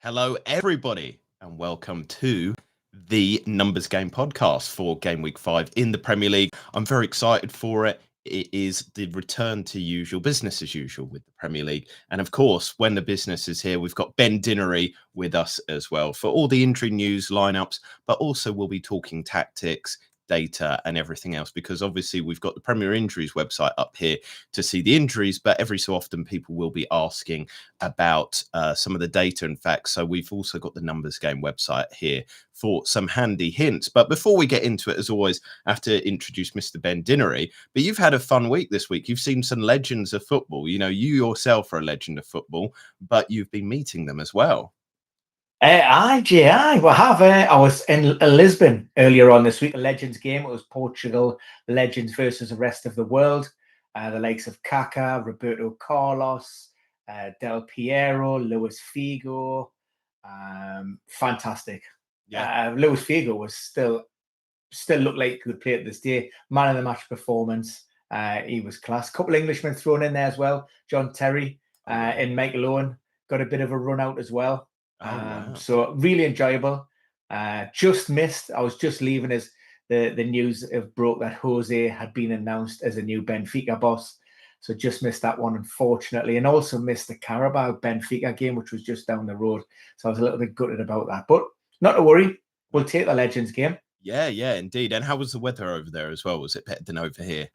Hello, everybody, and welcome to the Numbers Game podcast for Game Week 5 in the Premier League. I'm very excited for it. It is the return to usual business as usual with the Premier League. And of course, when the business is here, we've got Ben Dinnery with us as well for all the injury news lineups, but also we'll be talking tactics, data, and everything else, because obviously we've got the Premier Injuries website up here to see the injuries, but every so often people will be asking about some of the data and facts. So we've also got the Numbers Game website here for some handy hints. But before we get into it, as always, I have to introduce Mr. Ben Dinnery. But you've had a fun week this week. You've seen some legends of football. You know, you yourself are a legend of football, but you've been meeting them as well. I was in Lisbon earlier on this week, a Legends game. It was Portugal Legends versus the rest of the world. The likes of Kaká, Roberto Carlos, Del Piero, Luis Figo. Fantastic. Yeah. Luis Figo was still looked like he could play at this day. Man of the match performance. He was class. Couple Englishmen thrown in there as well. John Terry and Michael Owen got a bit of a run out as well. Wow. So really enjoyable. Just missed. I was just leaving as the news have broke that Jose had been announced as a new Benfica boss. So just missed that one, unfortunately, and also missed the Carabao Benfica game, which was just down the road. So I was a little bit gutted about that, but not to worry. We'll take the Legends game. Yeah, indeed. And how was the weather over there as well? Was it better than over here?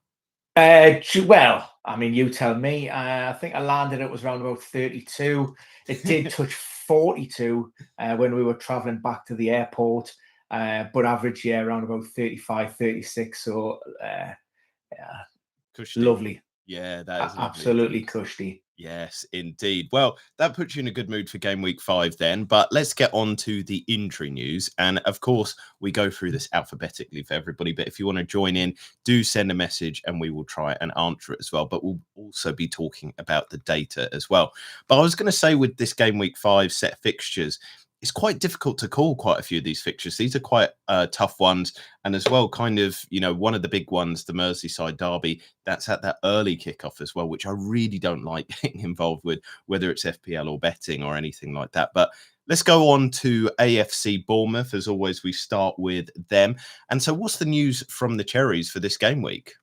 Well, I mean, you tell me. I think I landed, it was around about 32. It did touch 42 when we were traveling back to the airport, but average, around about 35, 36. So, lovely. Yeah, that is lovely. Absolutely cushy. Yes, indeed. Well, that puts you in a good mood for Game Week 5 then, but let's get on to the injury news. And of course, we go through this alphabetically for everybody, but if you want to join in, do send a message and we will try and answer it as well. But we'll also be talking about the data as well. But I was going to say, with this Game Week 5 set of fixtures, it's quite difficult to call quite a few of these fixtures. These are quite tough ones. And as well, kind of, one of the big ones, the Merseyside derby, that's at that early kickoff as well, which I really don't like getting involved with, whether it's FPL or betting or anything like that. But let's go on to AFC Bournemouth. As always, we start with them. And so what's the news from the Cherries for this game week?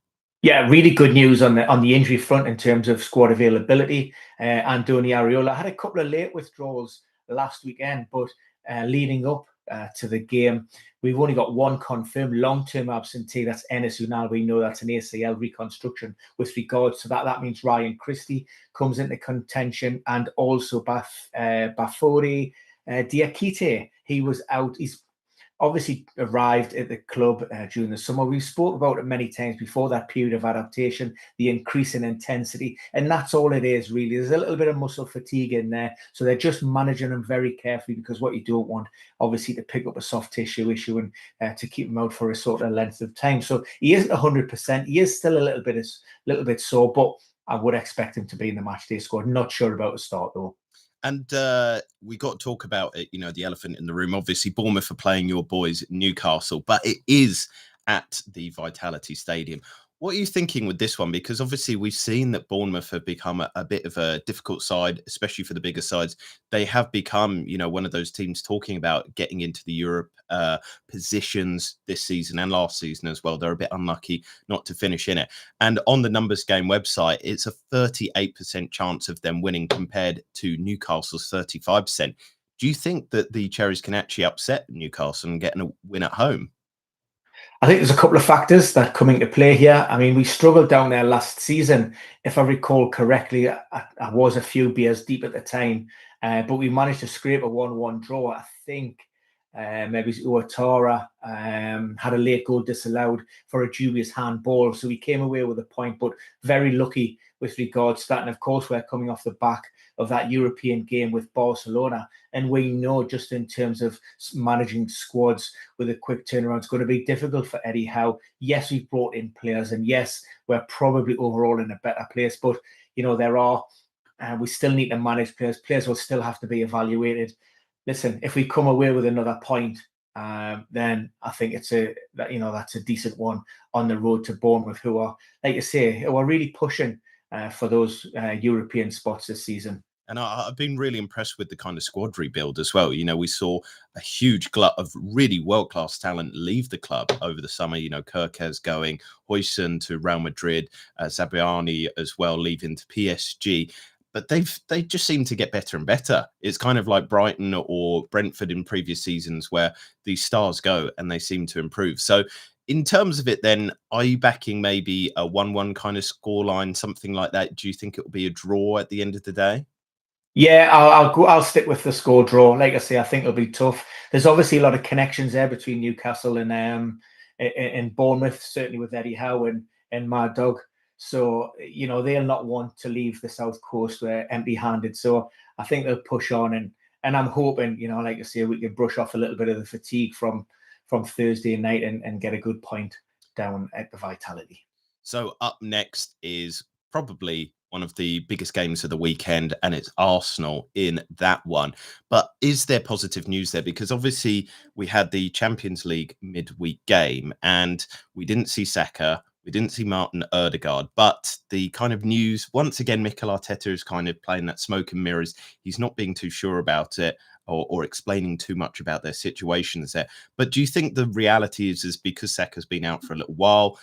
Yeah, really good news on the injury front in terms of squad availability. Andoni Areola had a couple of late withdrawals last weekend, but leading up to the game, we've only got one confirmed long-term absentee. That's Enes Unal. We know that's an ACL reconstruction with regards to that. That means Ryan Christie comes into contention, and also Bafori Diakite. He was out. He's obviously arrived at the club during the summer. We've spoke about it many times before, that period of adaptation, the increase in intensity, and that's all it is really. There's a little bit of muscle fatigue in there, so they're just managing them very carefully, because what you don't want, obviously, to pick up a soft tissue issue and to keep him out for a sort of length of time. So he isn't 100%. He is still a little bit sore, but I would expect him to be in the matchday squad. Not sure about a start though. And we got to talk about it, the elephant in the room. Obviously, Bournemouth are playing your boys Newcastle, but it is at the Vitality Stadium. What are you thinking with this one? Because obviously we've seen that Bournemouth have become a bit of a difficult side, especially for the bigger sides. They have become, one of those teams talking about getting into the Europe positions this season and last season as well. They're a bit unlucky not to finish in it. And on the Numbers Game website, it's a 38% chance of them winning compared to Newcastle's 35%. Do you think that the Cherries can actually upset Newcastle and get a win at home? I think there's a couple of factors that come into play here. I mean, we struggled down there last season. If I recall correctly, I was a few beers deep at the time, but we managed to scrape a 1-1 draw. I think maybe Uatara had a late goal disallowed for a dubious handball. So we came away with a point, but very lucky with regards to that. And of course, we're coming off the back of that European game with Barcelona. And we know, just in terms of managing squads with a quick turnaround, it's going to be difficult for Eddie Howe. Yes, we've brought in players, and yes, we're probably overall in a better place. But, we still need to manage players. Players will still have to be evaluated. Listen, if we come away with another point, then I think that's a decent one on the road to Bournemouth, who are, like you say, who are really pushing for those European spots this season. And I've been really impressed with the kind of squad rebuild as well. You know, we saw a huge glut of really world-class talent leave the club over the summer. You know, Kirkez going, Huijsen to Real Madrid, Zabiani as well leaving to PSG. But they just seem to get better and better. It's kind of like Brighton or Brentford in previous seasons where these stars go and they seem to improve. So in terms of it then, are you backing maybe a 1-1 kind of scoreline, something like that? Do you think it will be a draw at the end of the day? Yeah, I'll stick with the score draw. Like I say, I think it'll be tough. There's obviously a lot of connections there between Newcastle and Bournemouth, certainly with Eddie Howe and Mad Dog. So, you know, they'll not want to leave the South Coast empty-handed. So I think they'll push on, and I'm hoping, you know, like I say, we can brush off a little bit of the fatigue from Thursday night and get a good point down at the Vitality. So up next is probably one of the biggest games of the weekend, and it's Arsenal in that one. But is there positive news there? Because obviously we had the Champions League midweek game, and we didn't see Saka, we didn't see Martin Odegaard. But the kind of news, once again, Mikel Arteta is kind of playing that smoke and mirrors. He's not being too sure about it. Or explaining too much about their situations there. But do you think the reality is because Saka's been out for a little while,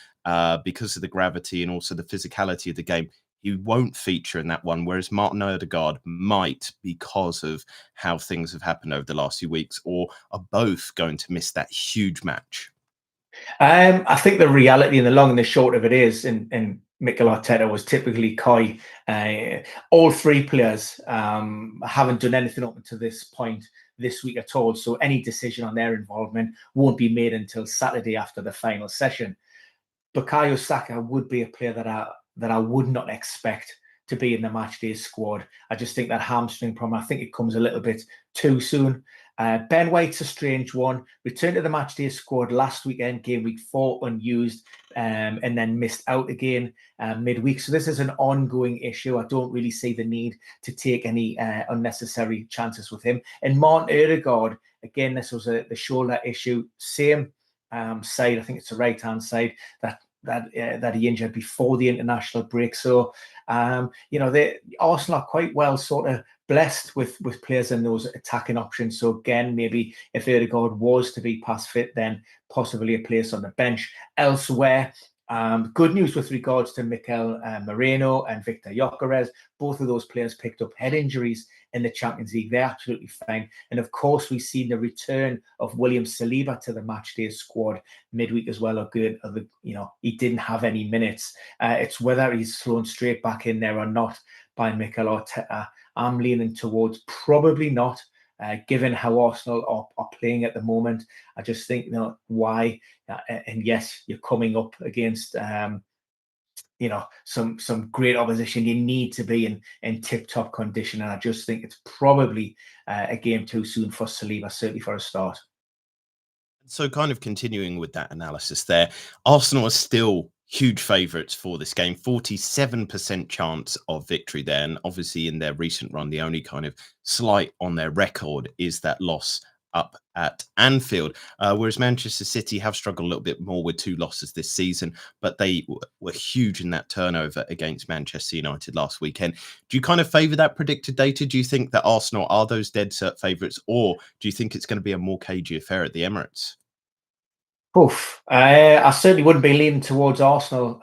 because of the gravity and also the physicality of the game, he won't feature in that one, whereas Martin Odegaard might because of how things have happened over the last few weeks, or are both going to miss that huge match? I think the reality and the long and the short of it is, and Mikel Arteta was typically coy. All three players haven't done anything up until this point this week at all. So any decision on their involvement won't be made until Saturday after the final session. Bukayo Saka would be a player that I would not expect to be in the matchday squad. I just think that hamstring problem, I think it comes a little bit too soon. Ben White's a strange one. Returned to the matchday squad last weekend, game week 4, unused, and then missed out again midweek. So this is an ongoing issue. I don't really see the need to take any unnecessary chances with him. And Martin Odegaard, again, this was the shoulder issue. Same side, I think it's the right-hand side that he injured before the international break. So, you know, Arsenal are quite well sort of blessed with players in those attacking options. So again, maybe if Odegaard was to be past fit, then possibly a place on the bench. Elsewhere, good news with regards to Mikel Moreno and Victor Gyökeres. Both of those players picked up head injuries in the Champions League. They're absolutely fine. And of course, we've seen the return of William Saliba to the matchday squad midweek as well. You know, he didn't have any minutes. It's whether he's thrown straight back in there or not by Mikel Arteta. I'm leaning towards probably not. Given how Arsenal are playing at the moment, I just think, you know, why? And yes, you're coming up against, you know, some great opposition. You need to be in tip-top condition, and I just think it's probably a game too soon for Saliba, certainly for a start. So kind of continuing with that analysis there, Arsenal are still huge favourites for this game, 47% chance of victory there. And obviously in their recent run, the only kind of slight on their record is that loss up at Anfield, whereas Manchester City have struggled a little bit more with 2 losses this season, but they were huge in that turnover against Manchester United last weekend. Do you kind of favour that predicted data? Do you think that Arsenal are those dead cert favourites, or do you think it's going to be a more cagey affair at the Emirates? Oof. I certainly wouldn't be leaning towards Arsenal,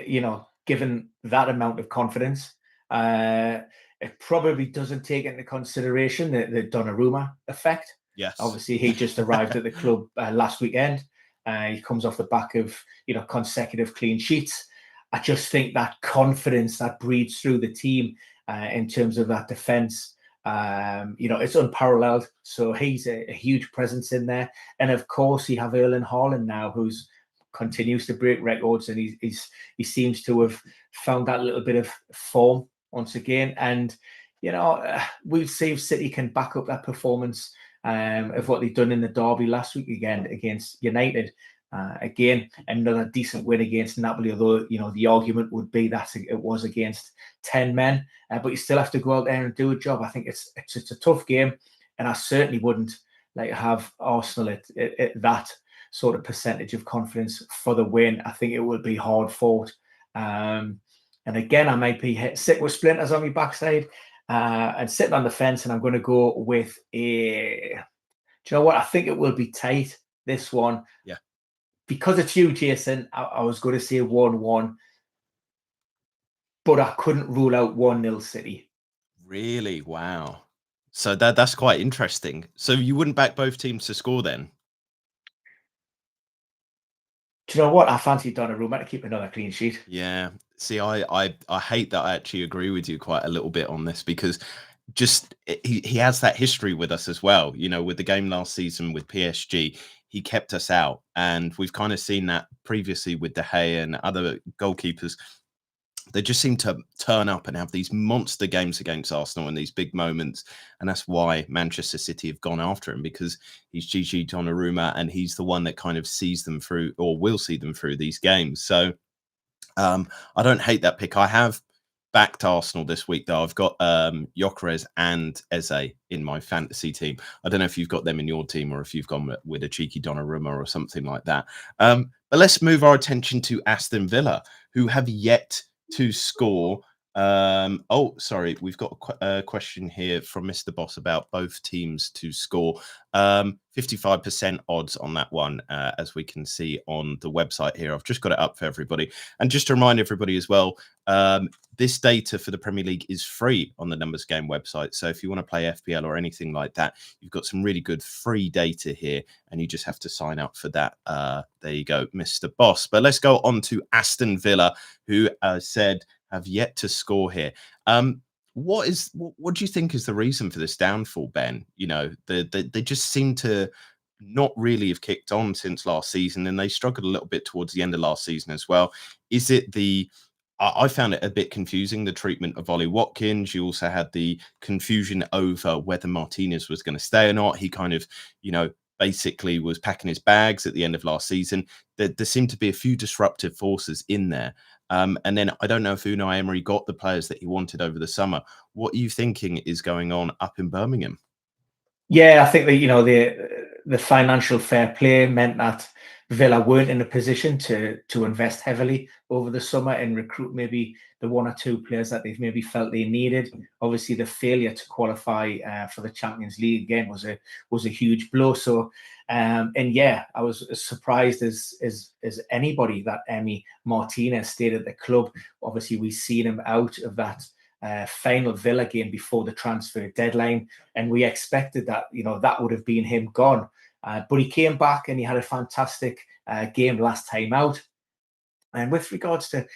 you know, given that amount of confidence. It probably doesn't take into consideration the Donnarumma effect. Yes. Obviously, he just arrived at the club last weekend. He comes off the back of, you know, consecutive clean sheets. I just think that confidence that breeds through the team in terms of that defence, you know, it's unparalleled. So he's a huge presence in there. And of course, you have Erling Haaland now, who's continues to break records, and he seems to have found that little bit of form once again. And you know, we'll see if City can back up that performance of what they've done in the derby last week again against United. Again, another decent win against Napoli, although, you know, the argument would be that it was against 10 men, but you still have to go out there and do a job. I think it's a tough game, and I certainly wouldn't like have Arsenal at that sort of percentage of confidence for the win. I think it would be hard fought. And again, I might be sick with splinters on my backside. and sitting on the fence, and I'm going to go with a. Do you know what? I think it will be tight, this one. Yeah. Because it's you, Jason, I was going to say 1-1, but I couldn't rule out 1-0 City. Really? Wow. So that's quite interesting. So you wouldn't back both teams to score then? Do you know what? I fancy Donnarumma to keep another clean sheet. Yeah. See, I hate that I actually agree with you quite a little bit on this because just he has that history with us as well. You know, with the game last season with PSG, he kept us out, and we've kind of seen that previously with De Gea and other goalkeepers. They just seem to turn up and have these monster games against Arsenal in these big moments. And that's why Manchester City have gone after him, because he's Gigi Donnarumma and he's the one that kind of sees them through, or will see them through, these games. So I don't hate that pick. I have backed Arsenal this week, though. I've got Gyökeres and Eze in my fantasy team. I don't know if you've got them in your team or if you've gone with a cheeky Donnarumma or something like that. But let's move our attention to Aston Villa, who have yet to score. Oh, sorry, we've got a question here from Mr. Boss about both teams to score. 55% odds on that one, as we can see on the website here. I've just got it up for everybody. And just to remind everybody as well, this data for the Premier League is free on the Numbers Game website. So if you want to play FPL or anything like that, you've got some really good free data here, and you just have to sign up for that. There you go, Mr. Boss. But let's go on to Aston Villa, who said have yet to score here. What do you think is the reason for this downfall, Ben? You know, they just seem to not really have kicked on since last season, and they struggled a little bit towards the end of last season as well. Is it I found it a bit confusing, the treatment of Ollie Watkins. You also had the confusion over whether Martinez was going to stay or not. He kind of, basically was packing his bags at the end of last season. There seemed to be a few disruptive forces in there. And then I don't know if Unai Emery got the players that he wanted over the summer. What are you thinking is going on up in Birmingham? Yeah, I think that the financial fair play meant that Villa weren't in a position to invest heavily over the summer and recruit maybe the one or two players that they've maybe felt they needed. Obviously, the failure to qualify for the Champions League again was a huge blow. So, and yeah, I was as surprised as anybody that Emi Martinez stayed at the club. Obviously, we've seen him out of that final Villa game before the transfer deadline, and we expected that that would have been him gone. But he came back and he had a fantastic game last time out. And with regards to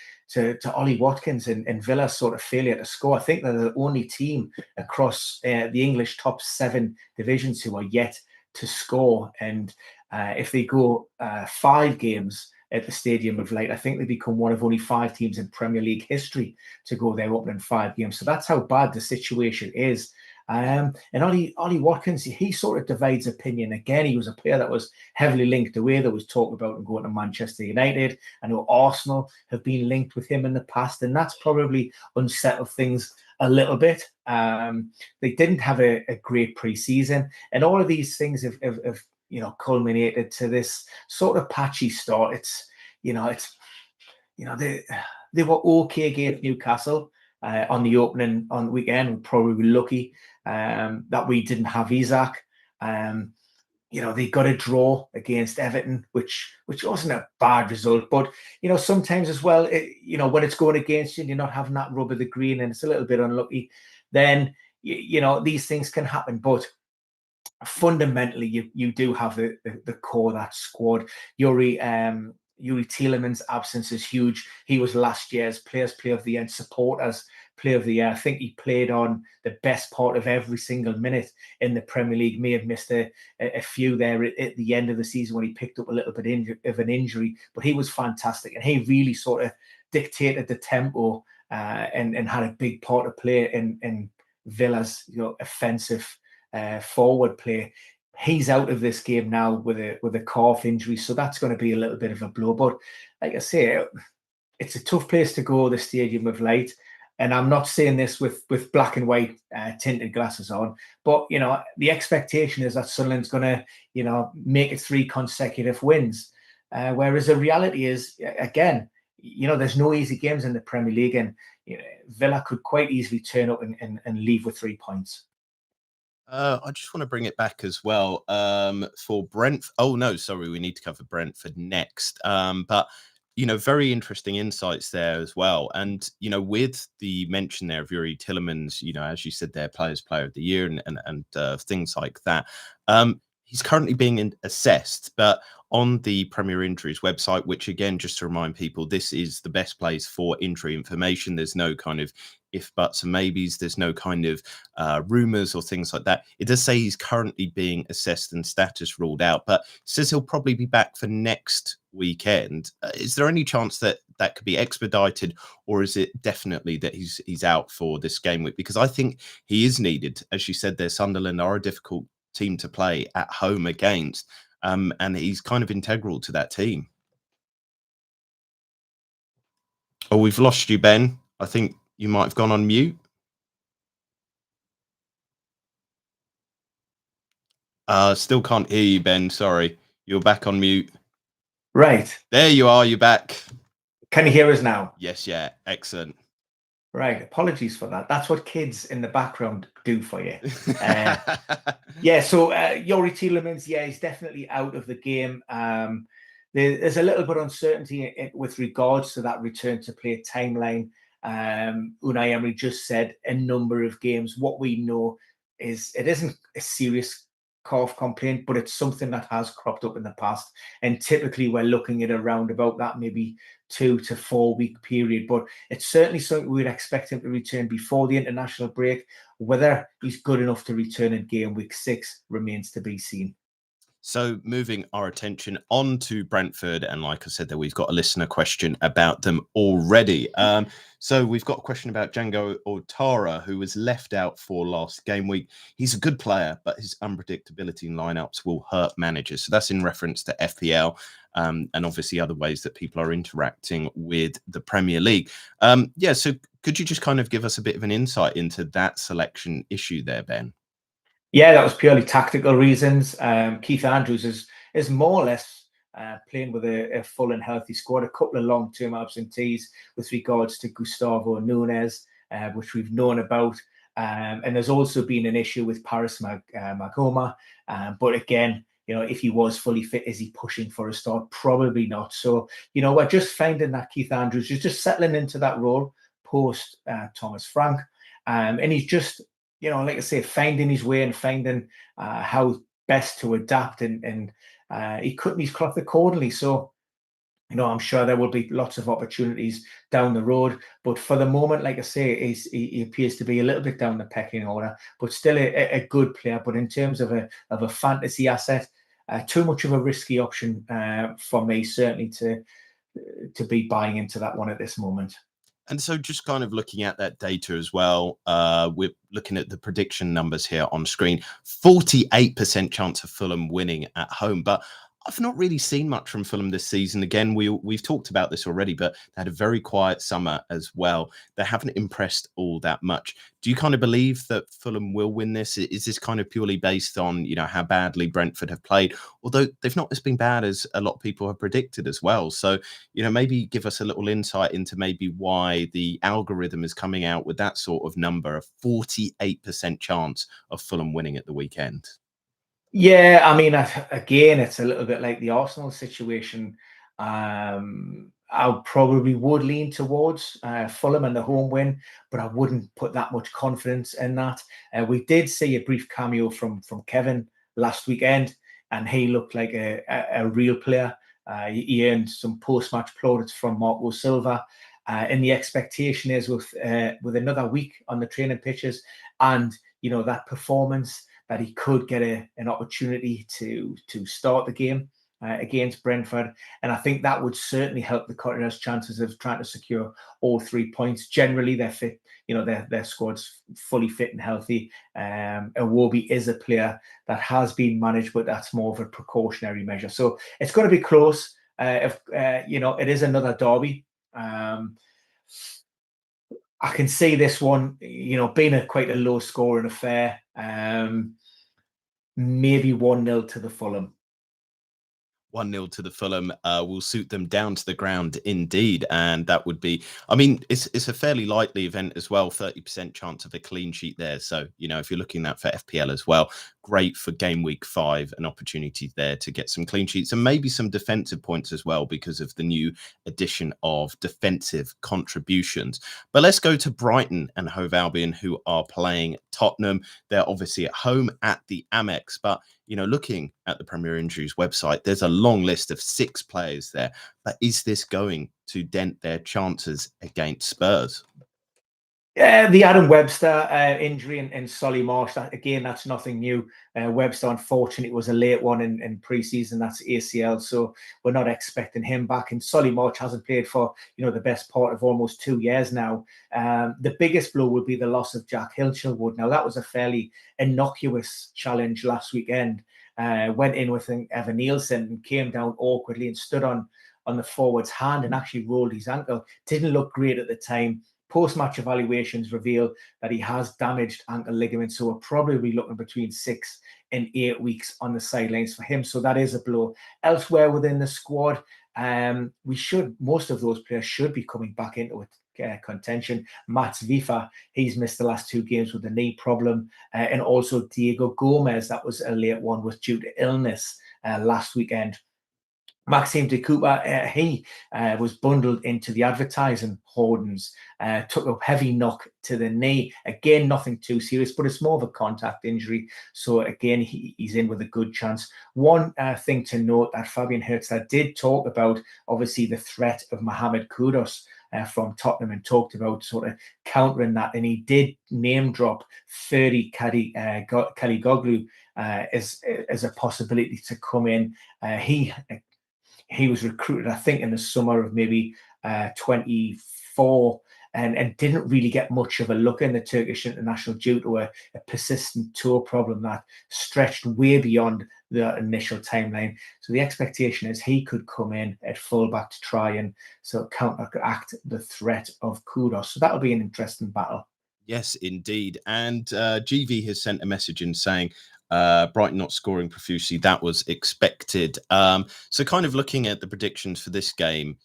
Ollie Watkins and Villa's sort of failure to score, I think they're the only team across the English top 7 divisions who are yet to score. And if they go 5 games at the Stadium of Light, I think they become one of only 5 teams in Premier League history to go their opening 5 games. So that's how bad the situation is. And Ollie Watkins, he sort of divides opinion. Again, he was a player that was heavily linked away. There was talk about him going to Manchester United. I know Arsenal have been linked with him in the past, and that's probably unsettled things a little bit. They didn't have a great pre-season, and all of these things have culminated to this sort of patchy start. They were okay against Newcastle on the opening on the weekend. We're probably lucky that we didn't have Isaac. They got a draw against Everton, which wasn't a bad result. But sometimes as well, when it's going against you and you're not having that rub of the green and it's a little bit unlucky, then these things can happen. But fundamentally, you do have the core of that squad. Yuri Tielemans' absence is huge. He was last year's Players' Player of the Year and Supporters' Player of the Year. I think he played on the best part of every single minute in the Premier League. May have missed a few there at the end of the season when he picked up a little bit of an injury, but he was fantastic, and he really sort of dictated the tempo and had a big part to play in Villa's offensive forward play. He's out of this game now with a calf injury, so that's going to be a little bit of a blow. But like I say, it's a tough place to go, the Stadium of Light. And I'm not saying this with black and white tinted glasses on, but the expectation is that Sunderland's going to make it 3 consecutive wins, whereas the reality is, again, there's no easy games in the Premier League, and Villa could quite easily turn up and leave with 3 points. I just want to bring it back as well for Brentford. Oh no, sorry, we need to cover Brentford next. But very interesting insights there as well. And with the mention there of Yuri Tillemans, as you said, there, player of the year and things like that. He's currently being assessed, but on the Premier Injuries website, which again, just to remind people, this is the best place for injury information. There's no kind of if, buts, and maybes. There's no kind of rumors or things like that. It does say he's currently being assessed and status ruled out, but says he'll probably be back for next weekend. Is there any chance that that could be expedited, or is it definitely that he's out for this game week? Because I think he is needed. As you said there, Sunderland are a difficult team to play at home against, and he's kind of integral to that team. Oh, we've lost you, Ben. I think you might have gone on mute. Still can't hear you, Ben. Sorry. You're back on mute. Right. There you are. You're back. Can you hear us now? Yes, yeah. Excellent. Right. Apologies for that. That's what kids in the background do for you. So Yuri Tillemans, he's definitely out of the game. There's a little bit of uncertainty with regards to that return to play timeline. Unai Emery just said a number of games. What we know is it isn't a serious calf complaint, but it's something that has cropped up in the past. And typically we're looking at around about that maybe 2 to 4 week period. But it's certainly something we'd expect him to return before the international break. Whether he's good enough to return in game week 6 remains to be seen. So moving our attention on to Brentford, and like I said, there we've got a listener question about them already. So we've got a question about Django Otara, who was left out for last game week. He's a good player, but his unpredictability in lineups will hurt managers. So that's in reference to FPL and obviously other ways that people are interacting with the Premier League. So could you just kind of give us a bit of an insight into that selection issue there, Ben? Yeah, that was purely tactical reasons. Keith Andrews is more or less playing with a full and healthy squad. A couple of long-term absentees with regards to Gustavo Nunes, which we've known about. And there's also been an issue with Paris Magoma. But again, if he was fully fit, is he pushing for a start? Probably not. So, we're just finding that Keith Andrews is just settling into that role post Thomas Frank. And he's just, like I say, finding his way and finding how best to adapt, and he cutting his cloth accordingly. So, I'm sure there will be lots of opportunities down the road. But for the moment, like I say, he appears to be a little bit down the pecking order, but still a good player. But in terms of a fantasy asset, too much of a risky option for me, certainly to be buying into that one at this moment. And so just kind of looking at that data as well, we're looking at the prediction numbers here on screen. 48% chance of Fulham winning at home. But I've not really seen much from Fulham this season. Again, we've talked about this already, but they had a very quiet summer as well. They haven't impressed all that much. Do you kind of believe that Fulham will win this? Is this kind of purely based on, how badly Brentford have played? Although they've not been bad as a lot of people have predicted as well. So, maybe give us a little insight into maybe why the algorithm is coming out with that sort of number, a 48% chance of Fulham winning at the weekend. Yeah, I mean, again, it's a little bit like the Arsenal situation. I probably would lean towards Fulham and the home win, but I wouldn't put that much confidence in that. We did see a brief cameo from Kevin last weekend, and he looked like a real player. He earned some post-match plaudits from Marco Silva. And the expectation is with another week on the training pitches and, that performance, that he could get an opportunity to start the game against Brentford. And I think that would certainly help the Cottoners' chances of trying to secure all 3 points. Generally, they're fit, their squad's fully fit and healthy. Iwobi is a player that has been managed, but that's more of a precautionary measure. So it's going to be close. It is another derby. I can see this one, being quite a low scoring affair. Maybe 1-0 to the Fulham. 1-0 to the Fulham will suit them down to the ground indeed. And that would be, I mean, it's a fairly likely event as well, 30% chance of a clean sheet there. So, if you're looking at for FPL as well, great for game week 5, an opportunity there to get some clean sheets and maybe some defensive points as well because of the new addition of defensive contributions. But let's go to Brighton and Hove Albion, who are playing Tottenham. They're obviously at home at the Amex, but looking at the Premier Injuries website, there's a long list of 6 players there. But is this going to dent their chances against Spurs? Yeah, the Adam Webster injury and Solly Marsh, that's nothing new. Webster, unfortunately, was a late one in pre-season. That's ACL, so we're not expecting him back. And Solly Marsh hasn't played for the best part of almost 2 years now. The biggest blow would be the loss of Jack Hilchilwood. Now, that was a fairly innocuous challenge last weekend. Went in with Evan Nielsen and came down awkwardly and stood on the forward's hand and actually rolled his ankle. Didn't look great at the time. Post-match evaluations reveal that he has damaged ankle ligaments, so we're probably looking between 6 and 8 weeks on the sidelines for him. So that is a blow. Elsewhere within the squad, most of those players should be coming back into contention. Mats Vifa, he's missed the last 2 games with a knee problem, and also Diego Gomez, that was a late one, was due to illness last weekend. Maxime de Cooper, he was bundled into the advertising hoardings, took a heavy knock to the knee. Again, nothing too serious, but it's more of a contact injury. So again, he's in with a good chance. One thing to note that Fabian Hertzler did talk about, obviously, the threat of Mohamed Kudus from Tottenham, and talked about sort of countering that. And he did name drop 30 Kaligoglu as a possibility to come in. He was recruited, I think, in the summer of maybe 24 and didn't really get much of a look in the Turkish international due to a persistent toe problem that stretched way beyond the initial timeline. So the expectation is he could come in at fullback to try and counteract the threat of Kudos. So that'll be an interesting battle. Yes, indeed. And GV has sent a message in saying, Brighton not scoring profusely, that was expected. So kind of looking at the predictions for this game,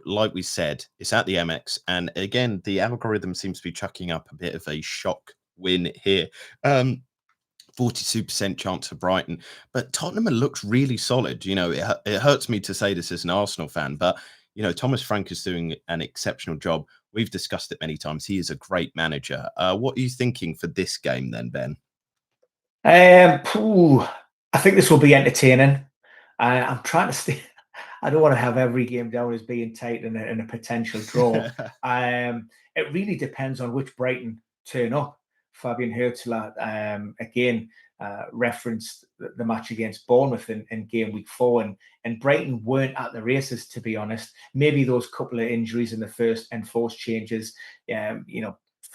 like we said, it's at the MX. And again, the algorithm seems to be chucking up a bit of a shock win here. 42% chance for Brighton, but Tottenham looks really solid. It hurts me to say this as an Arsenal fan, but Thomas Frank is doing an exceptional job. We've discussed it many times. He is a great manager. What are you thinking for this game then, Ben? I think this will be entertaining. I'm trying to stay. I don't want to have every game down as being tight and a potential draw. It really depends on which Brighton turn up. Fabian Hertzler, again, referenced the match against Bournemouth in game week 4, and Brighton weren't at the races, to be honest. Maybe those couple of injuries in the first enforced changes,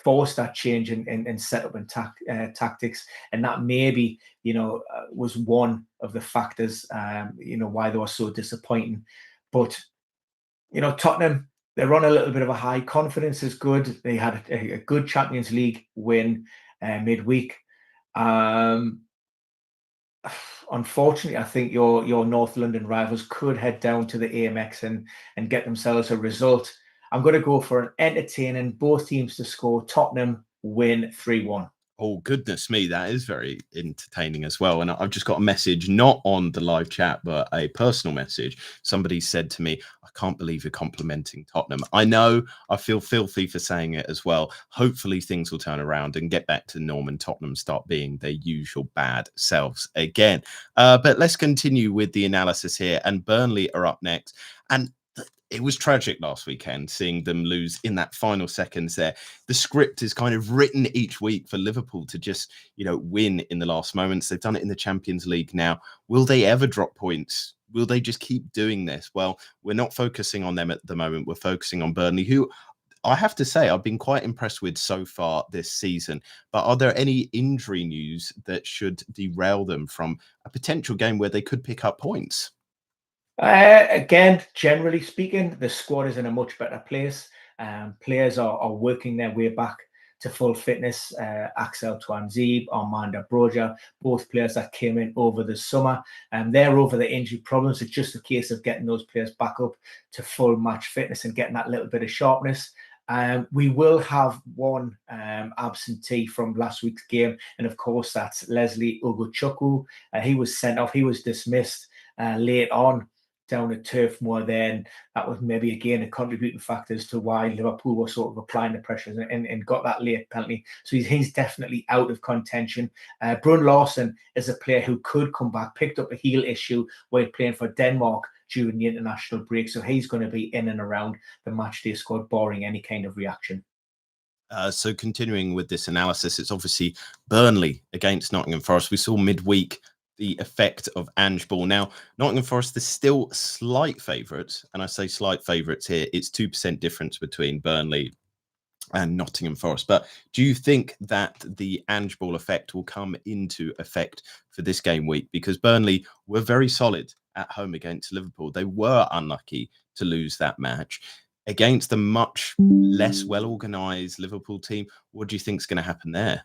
forced that change in setup and tactics, and that maybe was one of the factors why they were so disappointing. But Tottenham, they're on a little bit of a high. Confidence is good. They had a good Champions League win midweek. Unfortunately, I think your North London rivals could head down to the AMX and get themselves a result. I'm going to go for an entertaining, both teams to score. Tottenham win 3-1. Oh, goodness me. That is very entertaining as well. And I've just got a message, not on the live chat, but a personal message. Somebody said to me, I can't believe you're complimenting Tottenham. I know, I feel filthy for saying it as well. Hopefully things will turn around and get back to normal and Tottenham start being their usual bad selves again. But let's continue with the analysis here. And Burnley are up next. And it was tragic last weekend, seeing them lose in that final seconds there. The script is kind of written each week for Liverpool to just, win in the last moments. They've done it in the Champions League now. Will they ever drop points? Will they just keep doing this? Well, we're not focusing on them at the moment. We're focusing on Burnley, who I have to say I've been quite impressed with so far this season. But are there any injury news that should derail them from a potential game where they could pick up points? Again, generally speaking, the squad is in a much better place. Players are working their way back to full fitness. Axel Twanzebe, Armando Broja, both players that came in over the summer. And they're over the injury problems. It's just a case of getting those players back up to full match fitness and getting that little bit of sharpness. We will have one absentee from last week's game, and of course that's Leslie Ugochukwu. He was sent off. He was dismissed late on down at Turf Moor. Then that was maybe again a contributing factor as to why Liverpool were sort of applying the pressures and got that late penalty. So he's definitely out of contention. Brun Larsen is a player who could come back, picked up a heel issue while playing for Denmark during the international break. So he's going to be in and around the matchday squad, barring any kind of reaction. So continuing with this analysis, it's obviously Burnley against Nottingham Forest. We saw midweek the effect of Ange Ball. Now, Nottingham Forest is still slight favourites, and I say slight favourites here. It's 2% difference between Burnley and Nottingham Forest. But do you think that the Ange Ball effect will come into effect for this game week? Because Burnley were very solid at home against Liverpool. They were unlucky to lose that match against a much less well-organised Liverpool team. What do you think is going to happen there?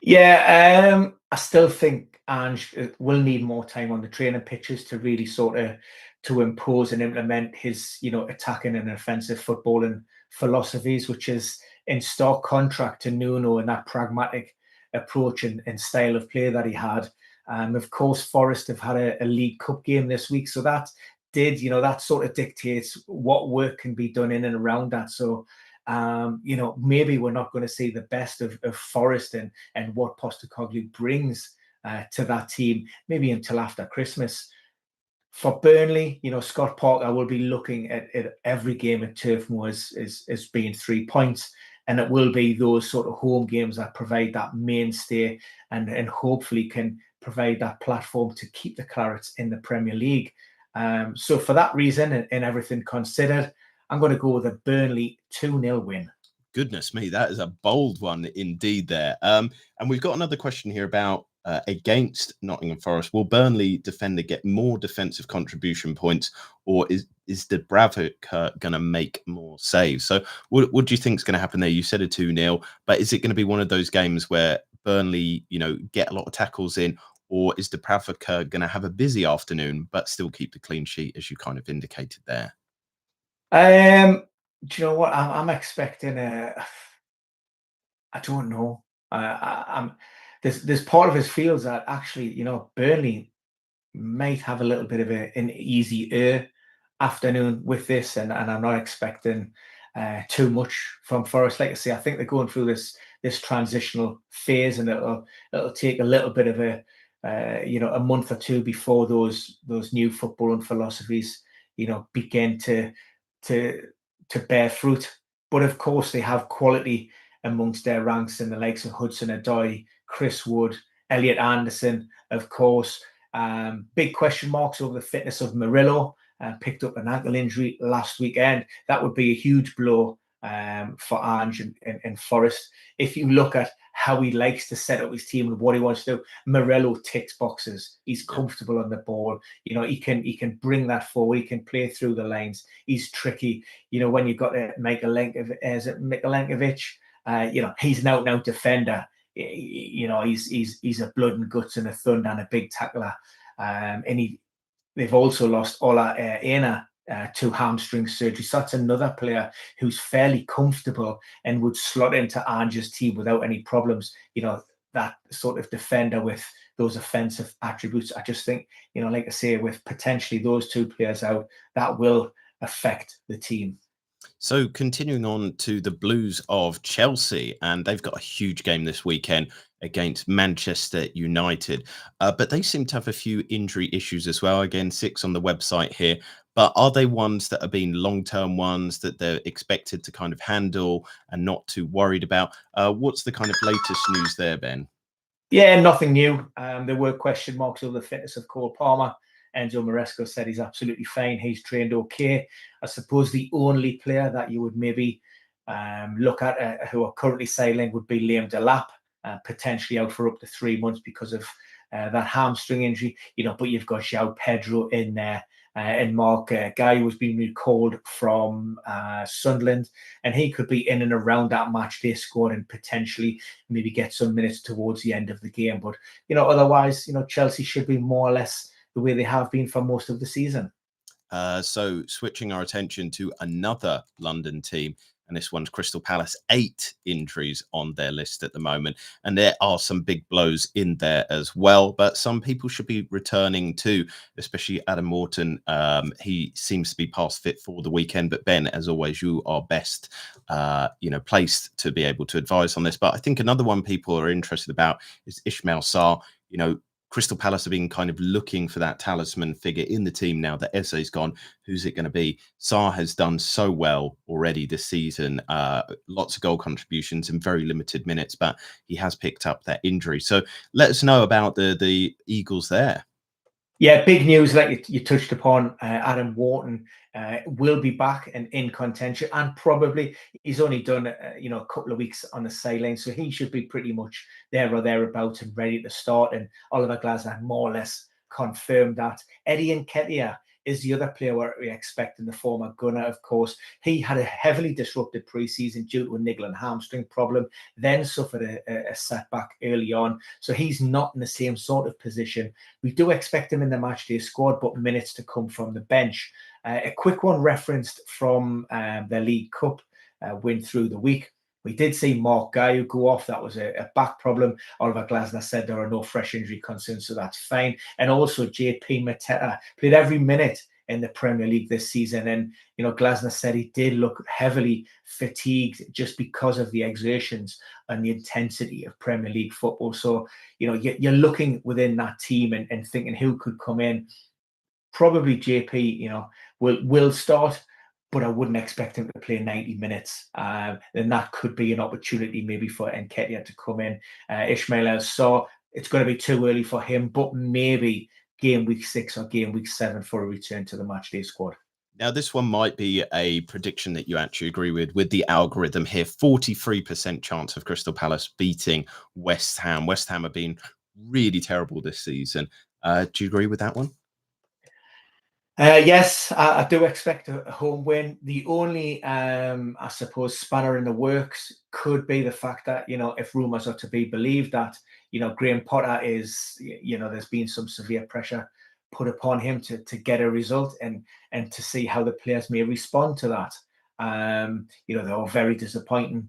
Yeah, I still think Ange will need more time on the training pitches to really sort of to impose and implement his, attacking and offensive footballing philosophies, which is in stark contrast to Nuno and that pragmatic approach and style of play that he had. Of course, Forest have had a League Cup game this week, so that that sort of dictates what work can be done in and around that. So maybe we're not going to see the best of Forest and what Postecoglou brings to that team, maybe until after Christmas. For Burnley, Scott Parker will be looking at every game at Turf Moor as being 3 points. And it will be those sort of home games that provide that mainstay and hopefully can provide that platform to keep the Clarets in the Premier League. So for that reason and everything considered, I'm going to go with a Burnley 2-0 win. Goodness me, that is a bold one indeed there. And we've got another question here about against Nottingham Forest. Will Burnley defender get more defensive contribution points, or is Dubravka going to make more saves? So what do you think is going to happen there? You said a 2-0, but is it going to be one of those games where Burnley, get a lot of tackles in, or is Dubravka going to have a busy afternoon but still keep the clean sheet, as you kind of indicated there? Do you know what? I'm expecting I don't know. There's part of us feels that actually, Burnley might have a little bit of an easier afternoon with this, and I'm not expecting too much from Forest. Like I say, I think they're going through this transitional phase, and it'll take a little bit of a month or two before those new footballing philosophies, begin to bear fruit. But of course, they have quality amongst their ranks in the likes of Hudson-Odoi, Chris Wood, Elliot Anderson, of course. Big question marks over the fitness of Murillo. Picked up an ankle injury last weekend. That would be a huge blow for Ange and Forest. If you look at how he likes to set up his team and what he wants to do, Murillo ticks boxes. He's comfortable on the ball. He can bring that forward. He can play through the lanes. He's tricky. When you've got Milenkovic, he's an out-and-out defender. He's a blood and guts and a thunder and a big tackler. They've also lost Ola Aina to hamstring surgery. So that's another player who's fairly comfortable and would slot into Ange's team without any problems. That sort of defender with those offensive attributes. I just think, like I say, with potentially those two players out, that will affect the team. So continuing on to the Blues of Chelsea, and they've got a huge game this weekend against Manchester United. But they seem to have a few injury issues as well. Again, 6 on the website here. But are they ones that have been long-term ones that they're expected to kind of handle and not too worried about? What's the kind of latest news there, Ben? Yeah, nothing new. There were question marks over the fitness of Cole Palmer. Enzo Maresco said he's absolutely fine. He's trained okay. I suppose the only player that you would maybe look at who are currently sailing would be Liam Delap, potentially out for up to 3 months because of that hamstring injury, but you've got João Pedro in there. And Mark Guy was being recalled from Sunderland, and he could be in and around that match day squad and potentially maybe get some minutes towards the end of the game. But otherwise, Chelsea should be more or less the way they have been for most of the season. So switching our attention to another London team, and this one's Crystal Palace. 8 injuries on their list at the moment, and there are some big blows in there as well. But some people should be returning too, especially Adam Morton. He seems to be past fit for the weekend. But Ben, as always, you are best, placed to be able to advise on this. But I think another one people are interested about is Ismail Sarr. Crystal Palace have been kind of looking for that talisman figure in the team now that Eze's gone. Who's it going to be? Sarr has done so well already this season. Lots of goal contributions in very limited minutes, but he has picked up that injury. So let us know about the Eagles there. Yeah, big news like you touched upon. Adam Wharton will be back and in contention, and probably he's only done a couple of weeks on the sideline, so he should be pretty much there or thereabouts and ready to start. And Oliver Glasner more or less confirmed that. Eddie Nketiah is the other player we expect, in the former Gunner, of course. He had a heavily disrupted pre-season due to a niggling hamstring problem, then suffered a setback early on. So he's not in the same sort of position. We do expect him in the matchday squad, but minutes to come from the bench. A quick one referenced from the League Cup win through the week. We did see Mark Guy go off. That was a back problem. Oliver Glasner said there are no fresh injury concerns, so that's fine. And also JP Mateta played every minute in the Premier League this season. And, Glasner said he did look heavily fatigued just because of the exertions and the intensity of Premier League football. So, you're looking within that team and thinking who could come in. Probably JP, will start, but I wouldn't expect him to play 90 minutes. And that could be an opportunity maybe for Nketiah to come in. Ismail Sarr, it's going to be too early for him, but maybe game week 6 or game week 7 for a return to the matchday squad. Now, this one might be a prediction that you actually agree with the algorithm here. 43% chance of Crystal Palace beating West Ham. West Ham have been really terrible this season. Do you agree with that one? Yes, I do expect a home win. The only, I suppose, spanner in the works could be the fact that, if rumours are to be believed, that, Graham Potter is, there's been some severe pressure put upon him to get a result and to see how the players may respond to that. They were very disappointing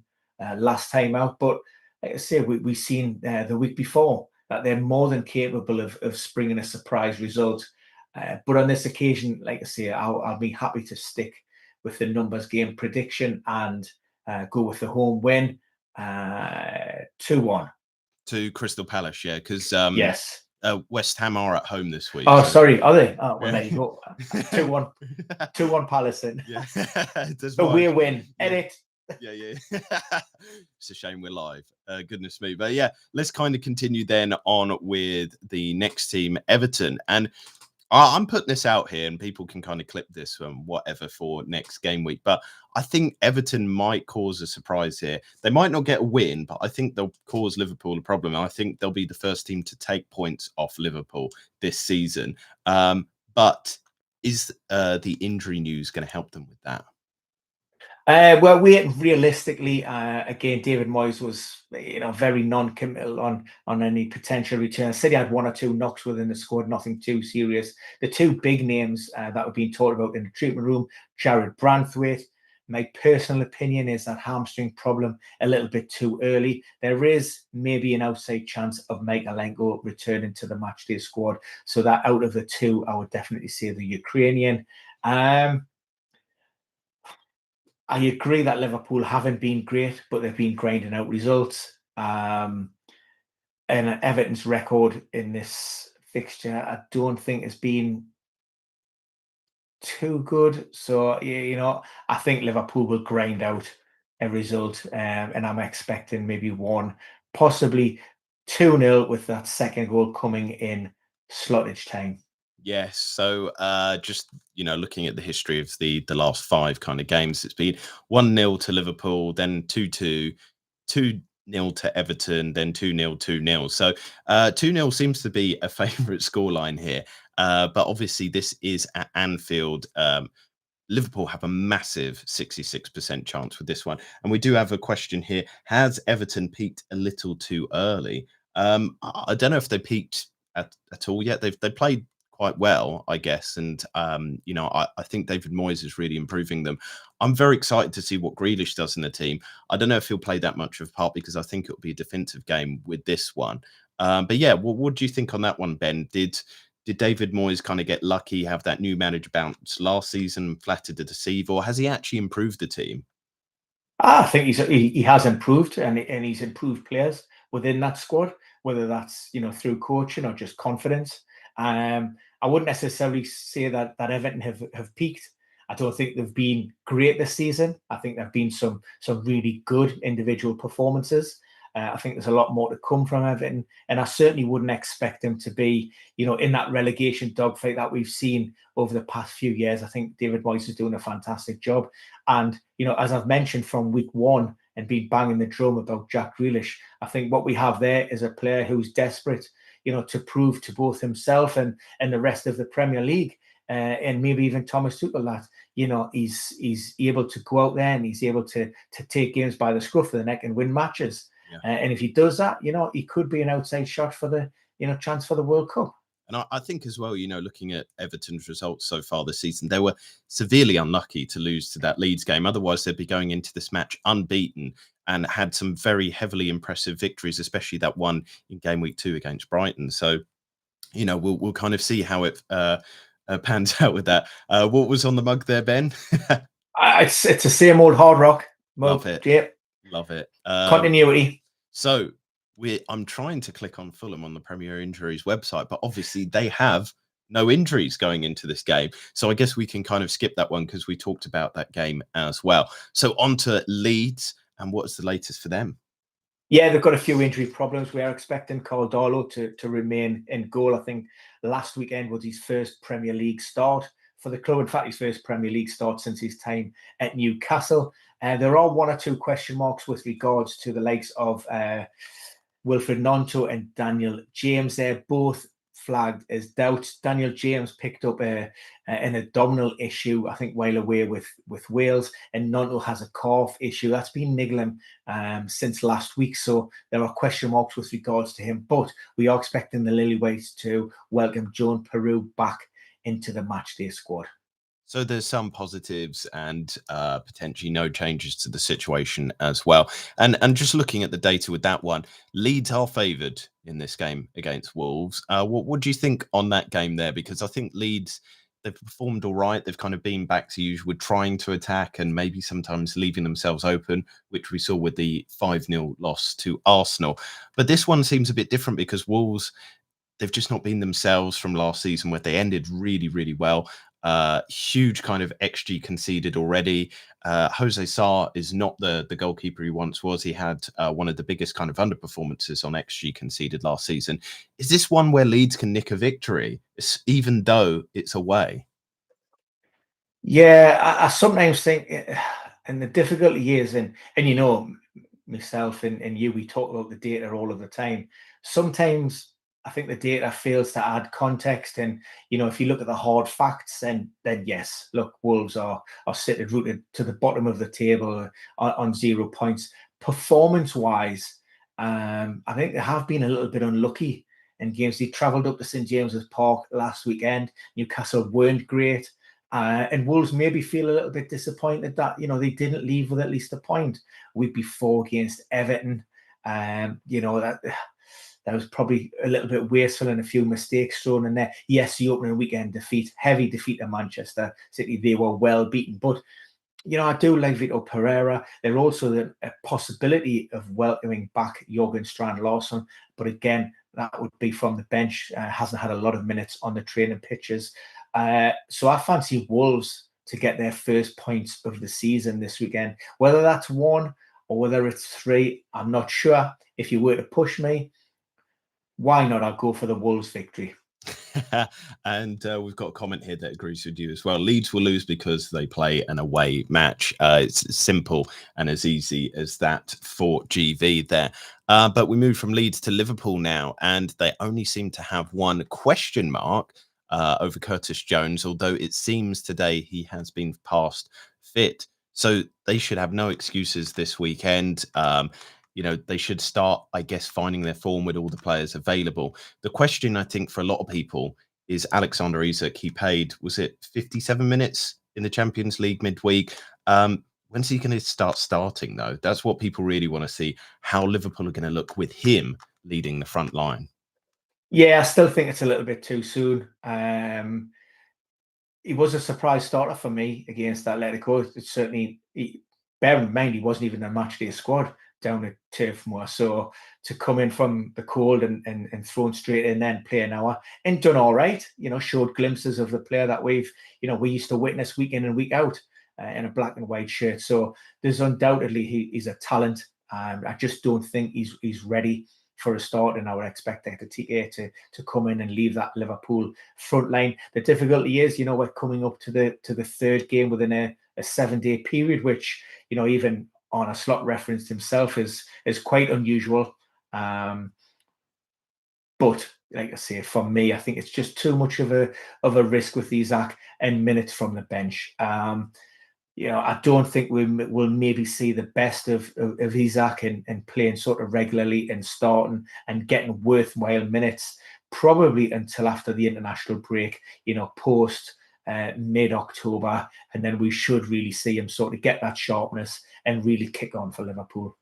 last time out, but like I say, we've seen the week before that they're more than capable of springing a surprise result. But on this occasion, like I say, I'll be happy to stick with the numbers game prediction and go with the home win, 2-1. To Crystal Palace, yeah, because yes. West Ham are at home this week. Oh, so. Sorry, are they? Oh, well, there you go. 2-1, 2-1 Palace in. Yeah. We win. Yeah. Edit. Yeah. It's a shame we're live. Goodness me. But yeah, let's kind of continue then on with the next team, Everton. And I'm putting this out here and people can kind of clip this from whatever for next game week. But I think Everton might cause a surprise here. They might not get a win, but I think they'll cause Liverpool a problem. I think they'll be the first team to take points off Liverpool this season. But is the injury news going to help them with that? Well, realistically, again, David Moyes was, very non-committal on any potential return. Said he had 1 or 2 knocks within the squad, nothing too serious. The 2 big names that were being talked about in the treatment room, Jared Branthwaite. My personal opinion is that hamstring problem a little bit too early. There is maybe an outside chance of Mykolenko returning to the matchday squad. So that out of the 2, I would definitely say the Ukrainian. I agree that Liverpool haven't been great, but they've been grinding out results. And Everton's record in this fixture, I don't think has been too good. So, I think Liverpool will grind out a result. And I'm expecting maybe 1, possibly 2-0 with that second goal coming in slottage time. Yes. So just, looking at the history of the last 5 kind of games, it's been 1-0 to Liverpool, then 2-2, 2-0 0 to Everton, then 2-0, 2-0. So 2-0 seems to be a favourite scoreline here. But obviously, this is at Anfield. Liverpool have a massive 66% chance with this one. And we do have a question here. Has Everton peaked a little too early? I don't know if they peaked at all yet. They played quite well, I guess. And, I think David Moyes is really improving them. I'm very excited to see what Grealish does in the team. I don't know if he'll play that much of a part because I think it'll be a defensive game with this one. But yeah, what do you think on that one, Ben? Did David Moyes kind of get lucky, have that new manager bounce last season, flattered to deceive, or has he actually improved the team? I think he has improved, and he's improved players within that squad, whether that's through coaching or just confidence. I wouldn't necessarily say that Everton have peaked. I don't think they've been great this season. I think there've been some really good individual performances. I think there's a lot more to come from Everton, and I certainly wouldn't expect them to be, in that relegation dogfight that we've seen over the past few years. I think David Moyes is doing a fantastic job, and as I've mentioned from week one and been banging the drum about Jack Grealish, I think what we have there is a player who's desperate, to prove to both himself and the rest of the Premier League. And maybe even Thomas Tuchel that he's able to go out there and he's able to take games by the scruff of the neck and win matches. Yeah. And if he does that, he could be an outside shot for the chance for the World Cup. And I think as well, looking at Everton's results so far this season, they were severely unlucky to lose to that Leeds game. Otherwise, they'd be going into this match unbeaten and had some very heavily impressive victories, especially that one in game week 2 against Brighton. So, we'll kind of see how it pans out with that. What was on the mug there, Ben? It's the same old Hard Rock mug. Love it. Yep. Love it. Continuity. So I'm trying to click on Fulham on the Premier Injuries website, but obviously they have no injuries going into this game. So I guess we can kind of skip that one because we talked about that game as well. So on to Leeds, and what's the latest for them? Yeah, they've got a few injury problems. We are expecting Caldolo to remain in goal. I think last weekend was his first Premier League start for the club. In fact, his first Premier League start since his time at Newcastle. There are one or two question marks with regards to the likes of Wilfred Gnonto and Daniel James. They're both flagged as doubts. Daniel James picked up an abdominal issue, I think, while away with Wales, and Gnonto has a calf issue that's been niggling since last week. So there are question marks with regards to him, but we are expecting the Lilywhites to welcome Joan Peru back into the matchday squad. So there's some positives and potentially no changes to the situation as well. And just looking at the data with that one, Leeds are favoured in this game against Wolves. What do you think on that game there? Because I think Leeds, they've performed all right. They've kind of been back to usual, trying to attack and maybe sometimes leaving themselves open, which we saw with the 5-0 loss to Arsenal. But this one seems a bit different because Wolves, they've just not been themselves from last season where they ended really, really well. Huge kind of XG conceded already. Jose Sarr is not the goalkeeper he once was. He had one of the biggest kind of underperformances on XG conceded last season. Is this one where Leeds can nick a victory, even though it's away? Yeah, I sometimes think, and the difficulty is, and myself and you, we talk about the data all of the time. Sometimes I think the data fails to add context, and if you look at the hard facts, then yes, look, Wolves are sitting rooted to the bottom of the table on 0 points. Performance-wise, I think they have been a little bit unlucky in games. They travelled up to St James's Park last weekend. Newcastle weren't great. And Wolves maybe feel a little bit disappointed that they didn't leave with at least a point. Week before against Everton, that was probably a little bit wasteful and a few mistakes thrown in there. Yes, the opening weekend defeat, heavy defeat to Manchester City, they were well beaten. But I do like Vitor Pereira. There's also a possibility of welcoming back Jurgen Strand Larsen, but again, that would be from the bench. Hasn't had a lot of minutes on the training pitches. So I fancy Wolves to get their first points of the season this weekend. Whether that's 1 or whether it's 3, I'm not sure. If you were to push me, why not? I'll go for the Wolves victory. And we've got a comment here that agrees with you as well. Leeds will lose because they play an away match. It's as simple and as easy as that for GV there. But we move from Leeds to Liverpool now, and they only seem to have one question mark over Curtis Jones, although it seems today he has been passed fit. So they should have no excuses this weekend. They should start, I guess, finding their form with all the players available. The question, I think, for a lot of people is Alexander Isak. He played, was it 57 minutes in the Champions League midweek? When's he going to start starting, though? That's what people really want to see, how Liverpool are going to look with him leading the front line. Yeah, I still think it's a little bit too soon. He was a surprise starter for me against Atletico. It's certainly, bearing in mind, he wasn't even a matchday squad down at Turf Moor. So to come in from the cold and thrown straight in, then play an hour and done all right, showed glimpses of the player that we used to witness week in and week out in a black and white shirt. So there's undoubtedly he's a talent. I just don't think he's ready for a start, and I would expect Ekitike to come in and leave that Liverpool front line. The difficulty is, we're coming up to the third game within a 7-day period, which, even Arne Slot referenced himself is quite unusual. But like I say, for me, I think it's just too much of a risk with Isak and minutes from the bench. I don't think we'll maybe see the best of Isak and playing sort of regularly and starting and getting worthwhile minutes probably until after the international break, post mid-October, and then we should really see him sort of get that sharpness and really kick on for Liverpool.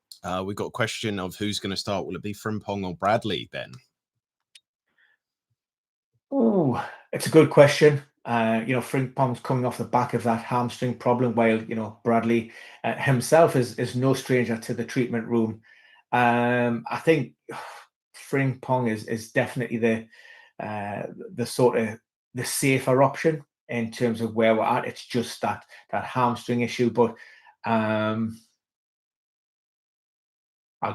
We've got a question of who's going to start. Will it be Frimpong or Bradley, Ben? Oh, it's a good question. Frimpong's coming off the back of that hamstring problem, while Bradley himself is no stranger to the treatment room. I think Frimpong is definitely the sort of the safer option in terms of where we're at. It's just that hamstring issue, but I'll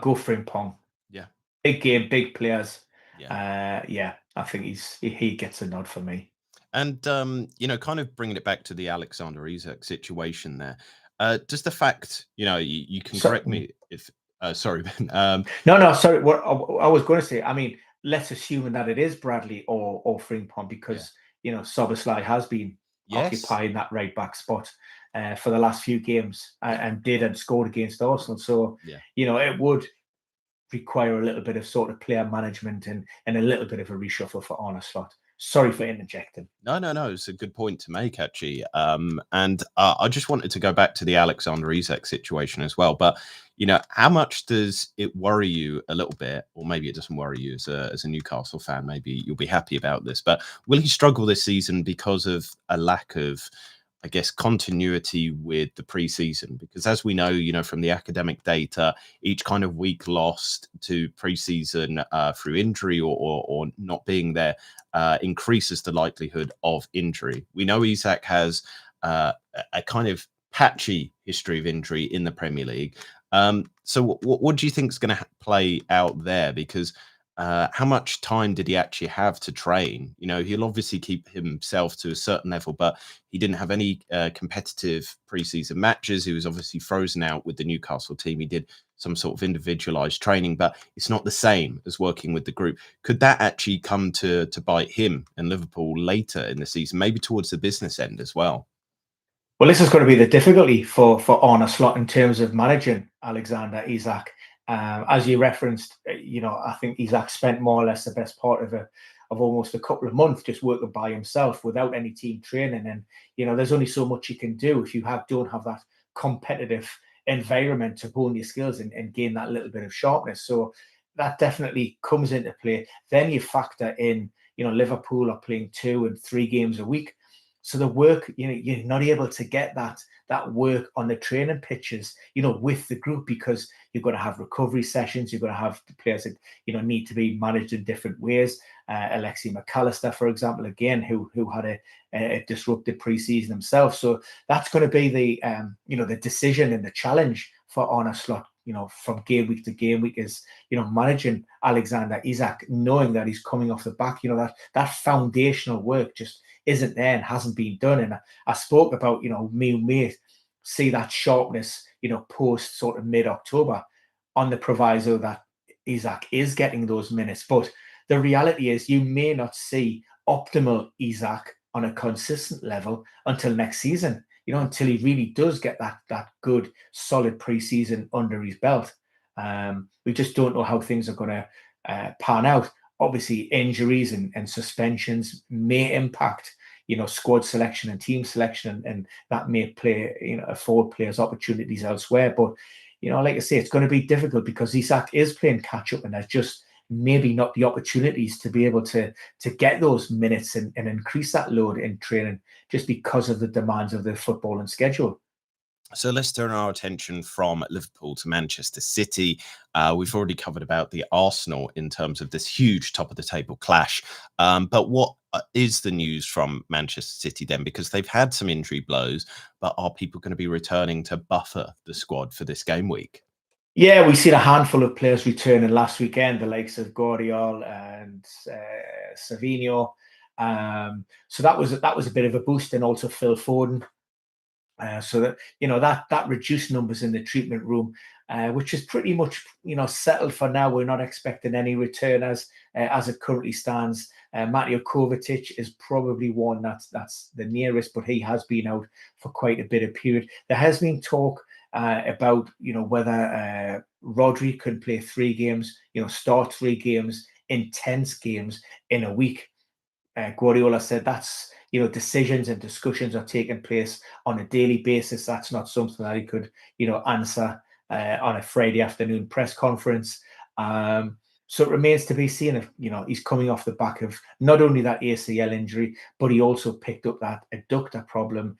go Frimpong. Yeah, big game, big players. Yeah, I think he gets a nod for me. And kind of bringing it back to the Alexander Isak situation there. Does the fact, you can correct me if sorry, Ben. No, sorry. What I was going to say, I mean, let's assume that it is Bradley or Frimpong, because Szoboszlai has been occupying that right back spot for the last few games and did and scored against Arsenal. So it would require a little bit of sort of player management and a little bit of a reshuffle for Arne Slot. Sorry for interjecting. No. It's a good point to make, actually. And I just wanted to go back to the Alexander Isak situation as well. But, how much does it worry you a little bit, or maybe it doesn't worry you as a Newcastle fan? Maybe you'll be happy about this. But will he struggle this season because of a lack of, I guess, continuity with the preseason? Because as we know, from the academic data, each kind of week lost to preseason through injury or not being there increases the likelihood of injury. We know Isak has a kind of patchy history of injury in the Premier League. So what do you think is going to play out there? Because how much time did he actually have to train? He'll obviously keep himself to a certain level, but he didn't have any competitive preseason matches. He was obviously frozen out with the Newcastle team. He did some sort of individualized training, but it's not the same as working with the group. Could that actually come to bite him and Liverpool later in the season, maybe towards the business end as well? Well, this is going to be the difficulty for Arne Slot in terms of managing Alexander Isak. As you referenced, I think Isak spent more or less the best part of almost a couple of months just working by himself without any team training. And, there's only so much you can do if you don't have that competitive environment to hone your skills and gain that little bit of sharpness. So that definitely comes into play. Then you factor in, Liverpool are playing 2 and 3 games a week. So the work, you're not able to get that work on the training pitches, with the group, because you've got to have recovery sessions. You've got to have the players that, need to be managed in different ways. Alexi McAllister, for example, again, who had a disrupted preseason himself. So that's going to be the decision and the challenge for Arne Slot from game week to game week is, managing Alexander Isak, knowing that he's coming off the back, that foundational work just isn't there and hasn't been done. And I spoke about, me may see that sharpness, post sort of mid-October on the proviso that Isak is getting those minutes. But the reality is you may not see optimal Isak on a consistent level until next season, until he really does get that good, solid preseason under his belt. We just don't know how things are going to pan out. Obviously, injuries and suspensions may impact, squad selection and team selection, and that may afford players opportunities elsewhere. But, like I say, it's going to be difficult because Isak is playing catch up, and there's just maybe not the opportunities to be able to get those minutes and increase that load in training just because of the demands of the football and schedule. So let's turn our attention from Liverpool to Manchester City. We've already covered about the Arsenal in terms of this huge top of the table clash. But what is the news from Manchester City then? Because they've had some injury blows, but are people going to be returning to buffer the squad for this game week? Yeah, we've seen a handful of players returning last weekend, the likes of Guardiola and Savinho. So that was a bit of a boost, and also Phil Foden. So that that reduced numbers in the treatment room, which is pretty much settled for now. We're not expecting any return as it currently stands. Mateo Kovacic is probably one that's the nearest, but he has been out for quite a bit of period. There has been talk about whether Rodri could play 3 games, start 3 games, intense games in a week. Guardiola said that's decisions and discussions are taking place on a daily basis. That's not something that he could answer on a Friday afternoon press conference. So it remains to be seen if he's coming off the back of not only that ACL injury, but he also picked up that adductor problem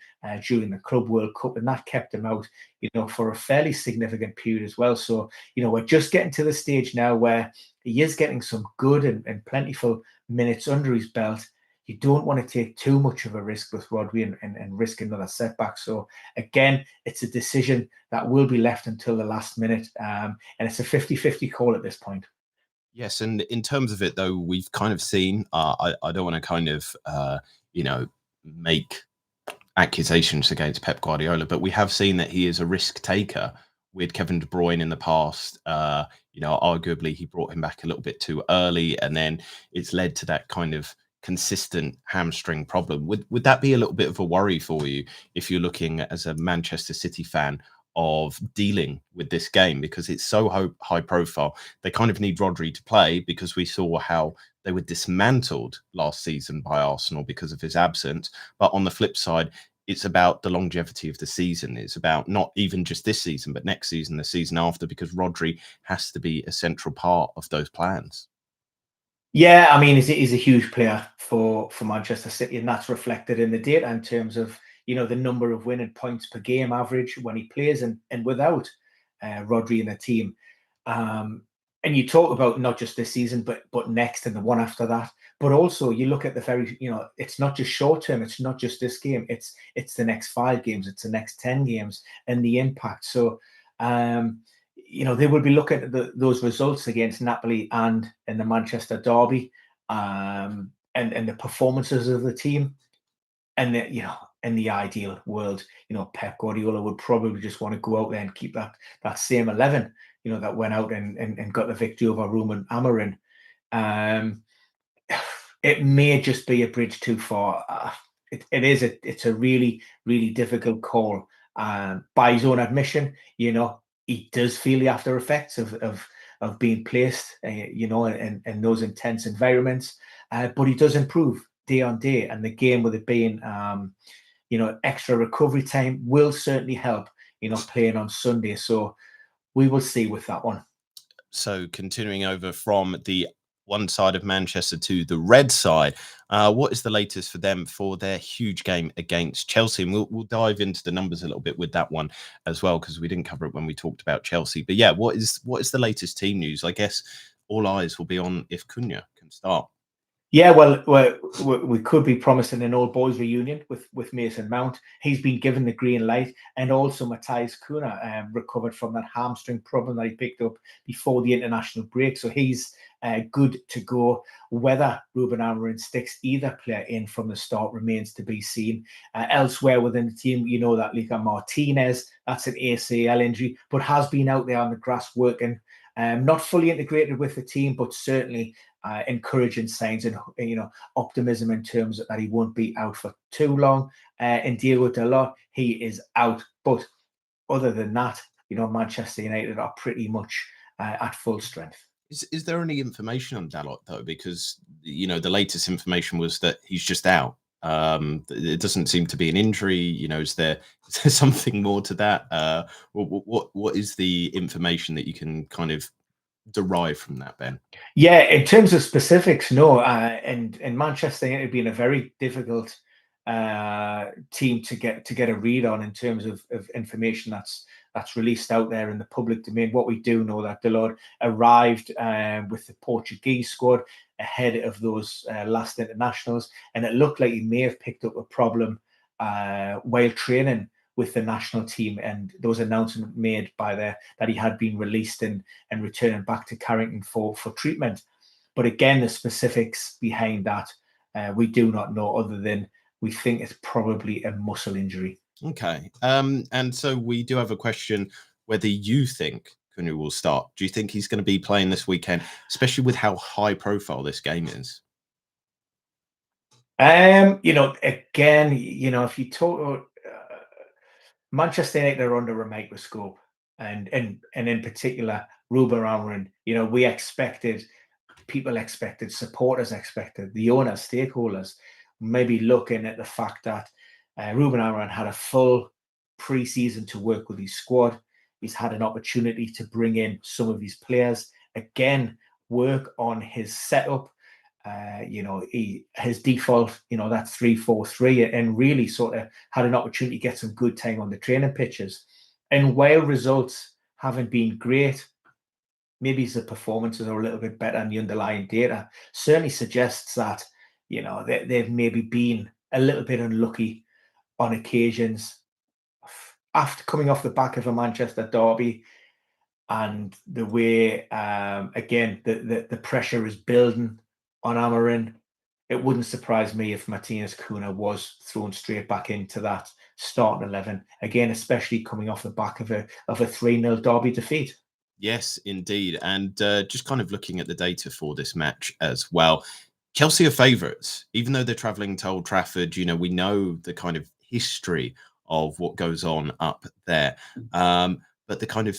during the Club World Cup, and that kept him out for a fairly significant period as well. So we're just getting to the stage now where he is getting some good and plentiful minutes under his belt. You don't want to take too much of a risk with Rodri and risk another setback. So again, it's a decision that will be left until the last minute, and it's a 50-50 call at this point. Yes, and in terms of it, though, we've kind of seen, I don't want to kind of, make accusations against Pep Guardiola, but we have seen that he is a risk taker with Kevin De Bruyne in the past. Arguably he brought him back a little bit too early, and then it's led to that kind of consistent hamstring problem. Would that be a little bit of a worry for you if you're looking as a Manchester City fan of dealing with this game, because it's so high profile? They kind of need Rodri to play, because we saw how they were dismantled last season by Arsenal because of his absence. But on the flip side, it's about the longevity of the season. It's about not even just this season, but next season, the season after, because Rodri has to be a central part of those plans. Yeah, I mean, he's a huge player for Manchester City, and that's reflected in the data in terms of the number of winning points per game average when he plays and without Rodri in the team. And you talk about not just this season, but next and the one after that. But also you look at the very, it's not just short term. It's not just this game. It's the next 5 games. It's the next 10 games and the impact. So, they will be looking at those results against Napoli and in the Manchester derby, and the performances of the team. And in the ideal world, Pep Guardiola would probably just want to go out there and keep that same 11, that went out and got the victory over Roman Amorim. It may just be a bridge too far. It's a really, really difficult call. By his own admission, he does feel the after effects of being placed, in those intense environments. But he does improve day on day, and the game with it being, extra recovery time will certainly help. Playing on Sunday, so we will see with that one. So continuing over from the one side of Manchester to the red side, what is the latest for them for their huge game against Chelsea? And we'll dive into the numbers a little bit with that one as well, because we didn't cover it when we talked about Chelsea. But yeah, what is the latest team news? I guess all eyes will be on if Cunha can start. Yeah, well, we could be promising an old boys reunion with Mason Mount. He's been given the green light, and also Matthias Kuna recovered from that hamstring problem that he picked up before the international break, so he's good to go. Whether Ruben Amorim sticks either player in from the start remains to be seen. Elsewhere within the team, you know that Liga Martinez, that's an ACL injury, but has been out there on the grass working. Not fully integrated with the team, but certainly encouraging signs and optimism in terms of that he won't be out for too long. And Diego Dalot, he is out. But other than that, Manchester United are pretty much at full strength. Is there any information on Dalot though? Because the latest information was that he's just out. It doesn't seem to be an injury. Is there something more to that? What is the information that you can kind of derive from that, Ben? Yeah, in terms of specifics, no. And Manchester United being a very difficult team to get a read on in terms of information that's released out there in the public domain. What we do know that Dalot arrived with the Portuguese squad ahead of those last internationals, and it looked like he may have picked up a problem while training with the national team, and there was an announcement made by that he had been released and returning back to Carrington for treatment. But again, the specifics behind that we do not know, other than we think it's probably a muscle injury. Okay. And so we do have a question whether you think Kunu will start. Do you think he's going to be playing this weekend, especially with how high profile this game is? Again, if you talk Manchester United are under a microscope, and in particular Ruben Amorim. People expected, supporters expected, the owners, stakeholders, maybe looking at the fact that Ruben Amorim had a full pre-season to work with his squad. He's had an opportunity to bring in some of his players, again, work on his setup. His default, that's 3-4-3, and really sort of had an opportunity to get some good time on the training pitches. And while results haven't been great, maybe the performances are a little bit better, and the underlying data certainly suggests that they've maybe been a little bit unlucky on occasions after coming off the back of a Manchester derby. And the way, again, the pressure is building on Amorim, it wouldn't surprise me if Matthias Kuna was thrown straight back into that starting 11 again, especially coming off the back of a 3-0 derby defeat. Yes, indeed. And just kind of looking at the data for this match as well, Chelsea are favourites, even though they're travelling to Old Trafford. We know the kind of history of what goes on up there, but the kind of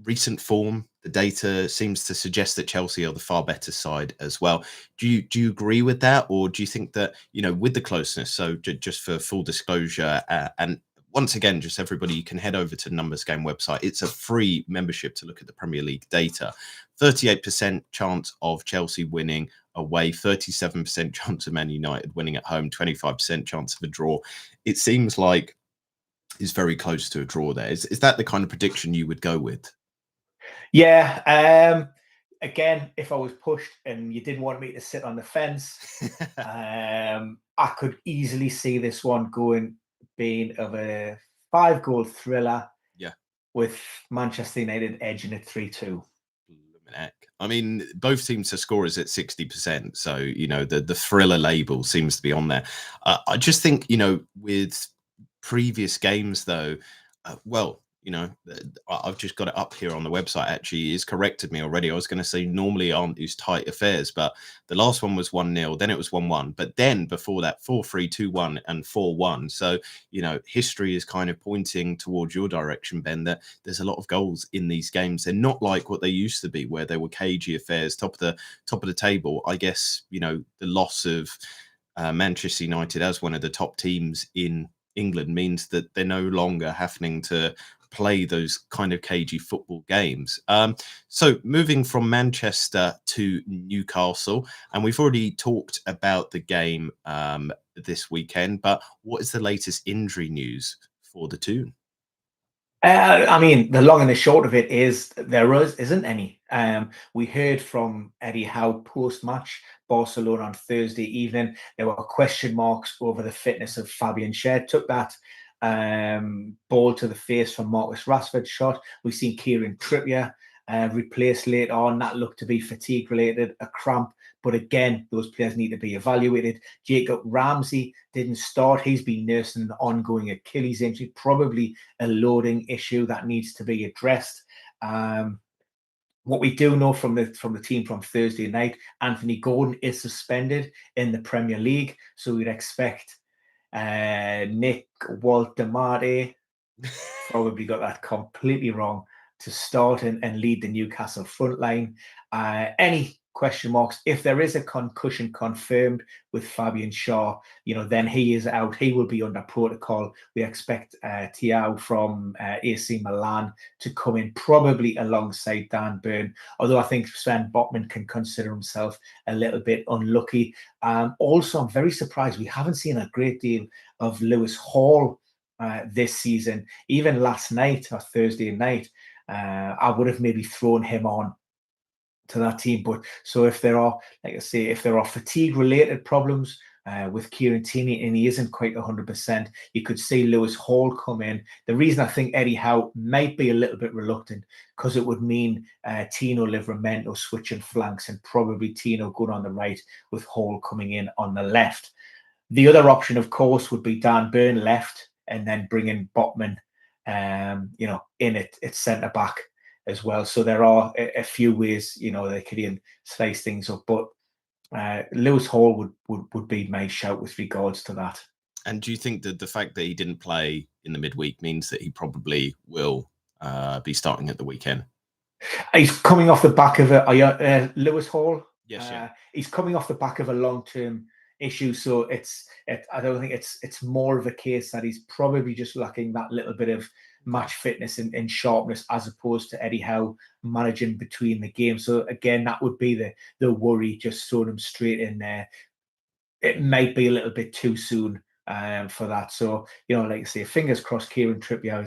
recent form, the data seems to suggest that Chelsea are the far better side as well. Do you agree with that, or do you think that with the closeness? So just for full disclosure, and once again, just everybody, you can head over to the Numbers Game website. It's a free membership to look at the Premier League data. 38% chance of Chelsea winning away, 37% chance of Man United winning at home, 25% chance of a draw. It seems like it's very close to a draw there. Is that the kind of prediction you would go with? Yeah. Again, if I was pushed and you didn't want me to sit on the fence, I could easily see this one being of a 5-goal thriller. Yeah, with Manchester United edging it 3-2. I mean, both teams to score is at 60%, so the thriller label seems to be on there. I just think with previous games though, I've just got it up here on the website. Actually, he's corrected me already. I was going to say normally aren't these tight affairs, but the last one was 1-0, then it was 1-1, but then before that 4-3, 2-1, and 4-1. So history is kind of pointing towards your direction, Ben. That there's a lot of goals in these games. They're not like what they used to be, where they were cagey affairs, top of the table. I guess the loss of Manchester United as one of the top teams in England means that they're no longer having to play those kind of cagey football games. So moving from Manchester to Newcastle, and we've already talked about the game this weekend, but what is the latest injury news for the Toon? I mean, the long and the short of it is isn't any. We heard from Eddie Howe post-match Barcelona on Thursday evening. There were question marks over the fitness of Fabian Schär. Took that ball to the face from Marcus Rashford's shot. We've seen Kieran Trippier replaced later on. That looked to be fatigue related, a cramp. But again, those players need to be evaluated. Jacob Ramsey didn't start. He's been nursing an ongoing Achilles injury, probably a loading issue that needs to be addressed. What we do know from the team from Thursday night, Anthony Gordon is suspended in the Premier League, so we'd expect Nick Waltemate, probably got that completely wrong, to start and lead the Newcastle front line. Any question marks? If there is a concussion confirmed with Fabian Schär, then he is out. He will be under protocol. We expect Thiaw from AC Milan to come in, probably alongside Dan Burn, although I think Sven Botman can consider himself a little bit unlucky. Also, I'm very surprised we haven't seen a great deal of Lewis Hall this season. Even last night or Thursday night, I would have maybe thrown him on to that team. But so if there are, like I say, if there are fatigue related problems with Kieran Tierney and he isn't quite 100%, you could see Lewis Hall come in. The reason I think Eddie Howe might be a little bit reluctant, because it would mean Tino Livramento switching flanks and probably Tino going on the right with Hall coming in on the left. The other option, of course, would be Dan Burn left and then bringing Botman, in at centre back as well. So there are a few ways, they could even slice things up. But Lewis Hall would be my shout with regards to that. And do you think that the fact that he didn't play in the midweek means that he probably will be starting at the weekend? He's coming off the back of Lewis Hall. Yes, yeah. He's coming off the back of a long-term issue, so I don't think it's more of a case that he's probably just lacking that little bit of match fitness and sharpness, as opposed to Eddie Howe managing between the games. So again, that would be the worry, just throwing him straight in there. It might be a little bit too soon for that. So, like I say, fingers crossed Kieran Trippier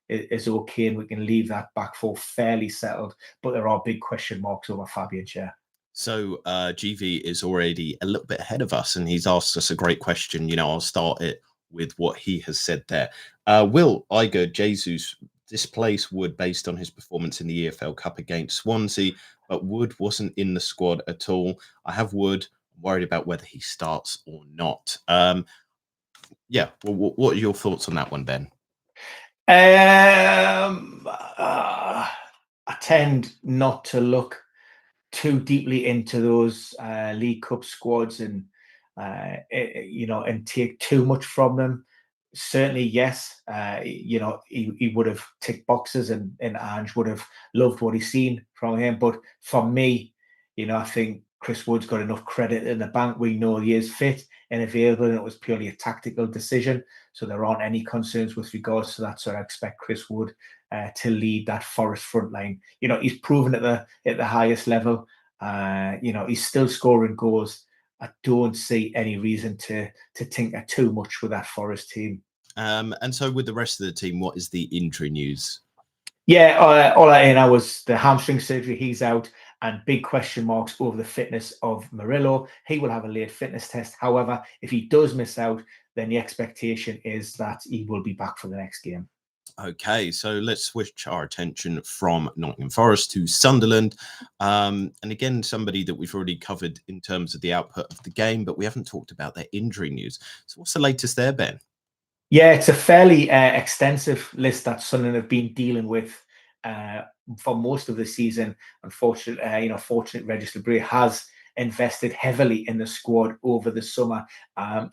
is okay and we can leave that back four fairly settled. But there are big question marks over Fabian Schär. So GV is already a little bit ahead of us, and he's asked us a great question. I'll start it with what he has said there. Will Iger Jesus displace Wood based on his performance in the EFL Cup against Swansea, but Wood wasn't in the squad at all? I have Wood. I'm worried about whether he starts or not. Yeah, well, what are your thoughts on that one, Ben? I tend not to look too deeply into those League Cup squads and and take too much from them. Certainly, yes, he would have ticked boxes, and Ange would have loved what he's seen from him. But for me, I think Chris Wood's got enough credit in the bank. We know he is fit and available, and it was purely a tactical decision. So there aren't any concerns with regards to that. So I expect Chris Wood to lead that Forest front line. He's proven at the highest level. He's still scoring goals. I don't see any reason to tinker too much with that Forest team. And so with the rest of the team, what is the injury news? Yeah, all I know was the hamstring surgery. He's out, and big question marks over the fitness of Murillo. He will have a late fitness test. However, if he does miss out, then the expectation is that he will be back for the next game. Okay, so let's switch our attention from Nottingham Forest to Sunderland. And again, somebody that we've already covered in terms of the output of the game, but we haven't talked about their injury news. So what's the latest there, Ben? Yeah, it's a fairly extensive list that Sunderland have been dealing with for most of the season. Unfortunately, fortunate Regis Bray has invested heavily in the squad over the summer.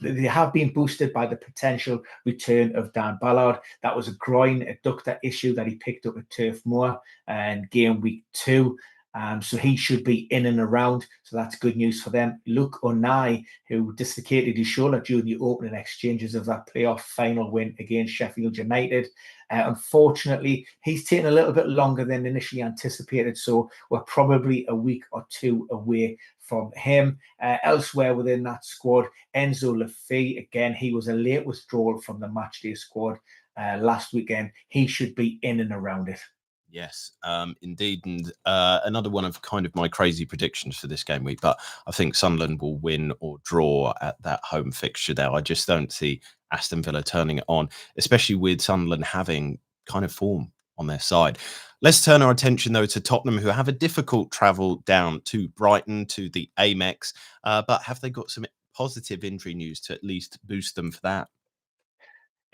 They have been boosted by the potential return of Dan Ballard. That was a groin adductor issue that he picked up at Turf Moor and game week 2. So he should be in and around. So that's good news for them. Luke Onai, who dislocated his shoulder during the opening exchanges of that playoff final win against Sheffield United. Unfortunately, he's taken a little bit longer than initially anticipated. So we're probably a week or two away from him. Elsewhere within that squad, Enzo Lafay, again, he was a late withdrawal from the matchday squad. last weekend. He should be in and around it. Yes, indeed. And another one of kind of my crazy predictions for this game week, but I think Sunderland will win or draw at that home fixture there. I just don't see Aston Villa turning it on, especially with Sunderland having kind of form on their side. Let's turn our attention, though, to Tottenham, who have a difficult travel down to Brighton, to the Amex. But have they got some positive injury news to at least boost them for that?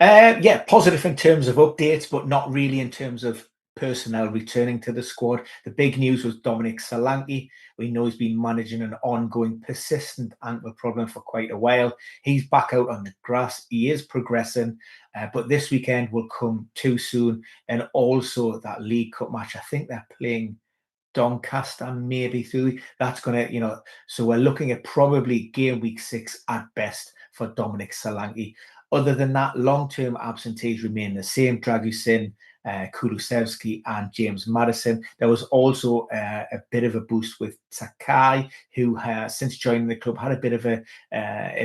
Yeah, positive in terms of updates, but not really in terms of personnel returning to the squad. The big news was Dominic Solanke. We know he's been managing an ongoing, persistent ankle problem for quite a while. He's back out on the grass. He is progressing, but this weekend will come too soon. And also that League Cup match, I think they're playing Doncaster maybe through. That's going to, so we're looking at probably game week 6 at best for Dominic Solanke. Other than that, long-term absentees remain the same. Dragusin, Kulusevski and James Maddison. There was also a bit of a boost with Sakai, who since joining the club had a bit of an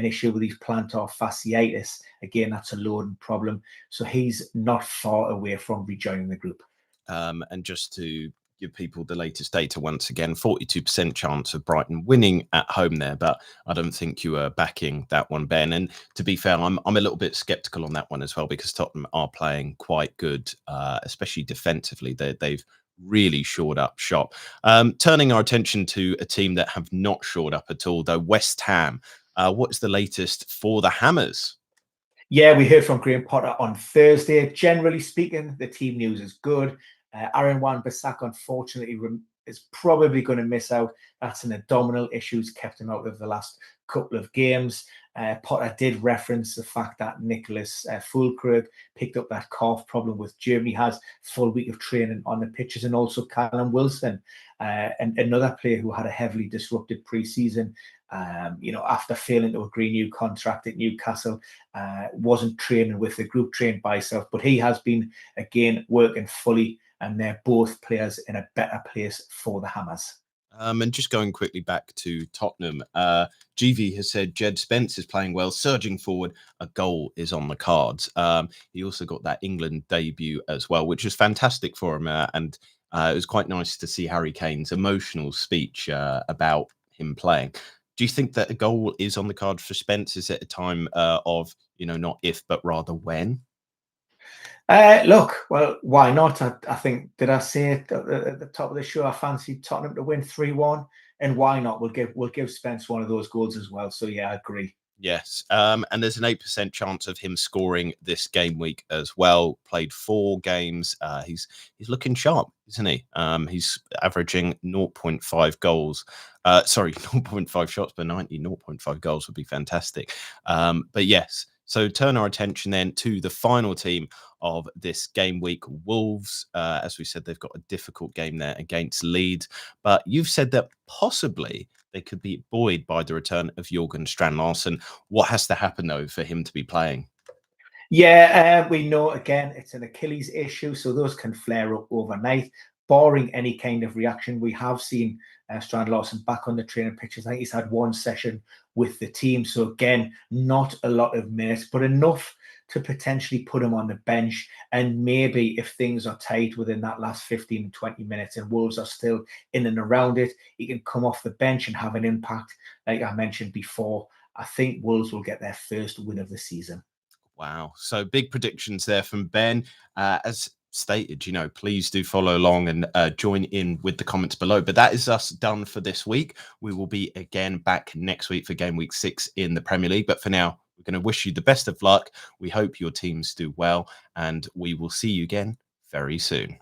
issue with his plantar fasciitis. Again, that's a loading problem. So he's not far away from rejoining the group. And just to give people the latest data once again, 42% chance of Brighton winning at home there, but I don't think you are backing that one, Ben. And to be fair, I'm a little bit skeptical on that one as well, because Tottenham are playing quite good, especially defensively. They've really shored up shop. Turning our attention to a team that have not shored up at all, though, West Ham. What is the latest for the Hammers? Yeah, we heard from Graham Potter on Thursday. Generally speaking, the team news is good. Aaron Wan-Bissaka, unfortunately, is probably going to miss out. That's an abdominal issues kept him out of the last couple of games. Potter did reference the fact that Nicholas Fulkrug picked up that calf problem with Germany, has full week of training on the pitches, and also Callum Wilson, and another player who had a heavily disrupted pre-season. After failing to agree new contract at Newcastle, wasn't training with the group, trained by himself, but he has been again working fully, and they're both players in a better place for the Hammers. And just going quickly back to Tottenham, GV has said Jed Spence is playing well, surging forward. A goal is on the cards. He also got that England debut as well, which was fantastic for him. And it was quite nice to see Harry Kane's emotional speech about him playing. Do you think that a goal is on the card for Spence? Is it a time of, not if, but rather when? Look, well, why not? I think, did I say it at the top of the show? I fancy Tottenham to win 3-1, and why not? We'll give Spence one of those goals as well. So yeah, I agree. Yes, and there's an 8% chance of him scoring this game week as well. Played 4 games. He's looking sharp, isn't he? He's averaging 0.5 goals. 0.5 shots per 90. 0.5 goals would be fantastic. But yes, so turn our attention then to the final team of this game week, Wolves. As we said, they've got a difficult game there against Leeds. But you've said that possibly they could be buoyed by the return of Jurgen Strand-Larsen. What has to happen, though, for him to be playing? Yeah, we know, again, it's an Achilles issue, so those can flare up overnight. Barring any kind of reaction, we have seen Strand-Larsen back on the training pitches. I think he's had 1 session with the team. So again, not a lot of minutes, but enough to potentially put him on the bench. And maybe if things are tight within that last 15, 20 minutes and Wolves are still in and around it, he can come off the bench and have an impact. Like I mentioned before, I think Wolves will get their first win of the season. Wow. So big predictions there from Ben. As stated, please do follow along and join in with the comments below. But that is us done for this week. We will be again back next week for game week 6 in the Premier League. But for now, we're going to wish you the best of luck. We hope your teams do well, and we will see you again very soon.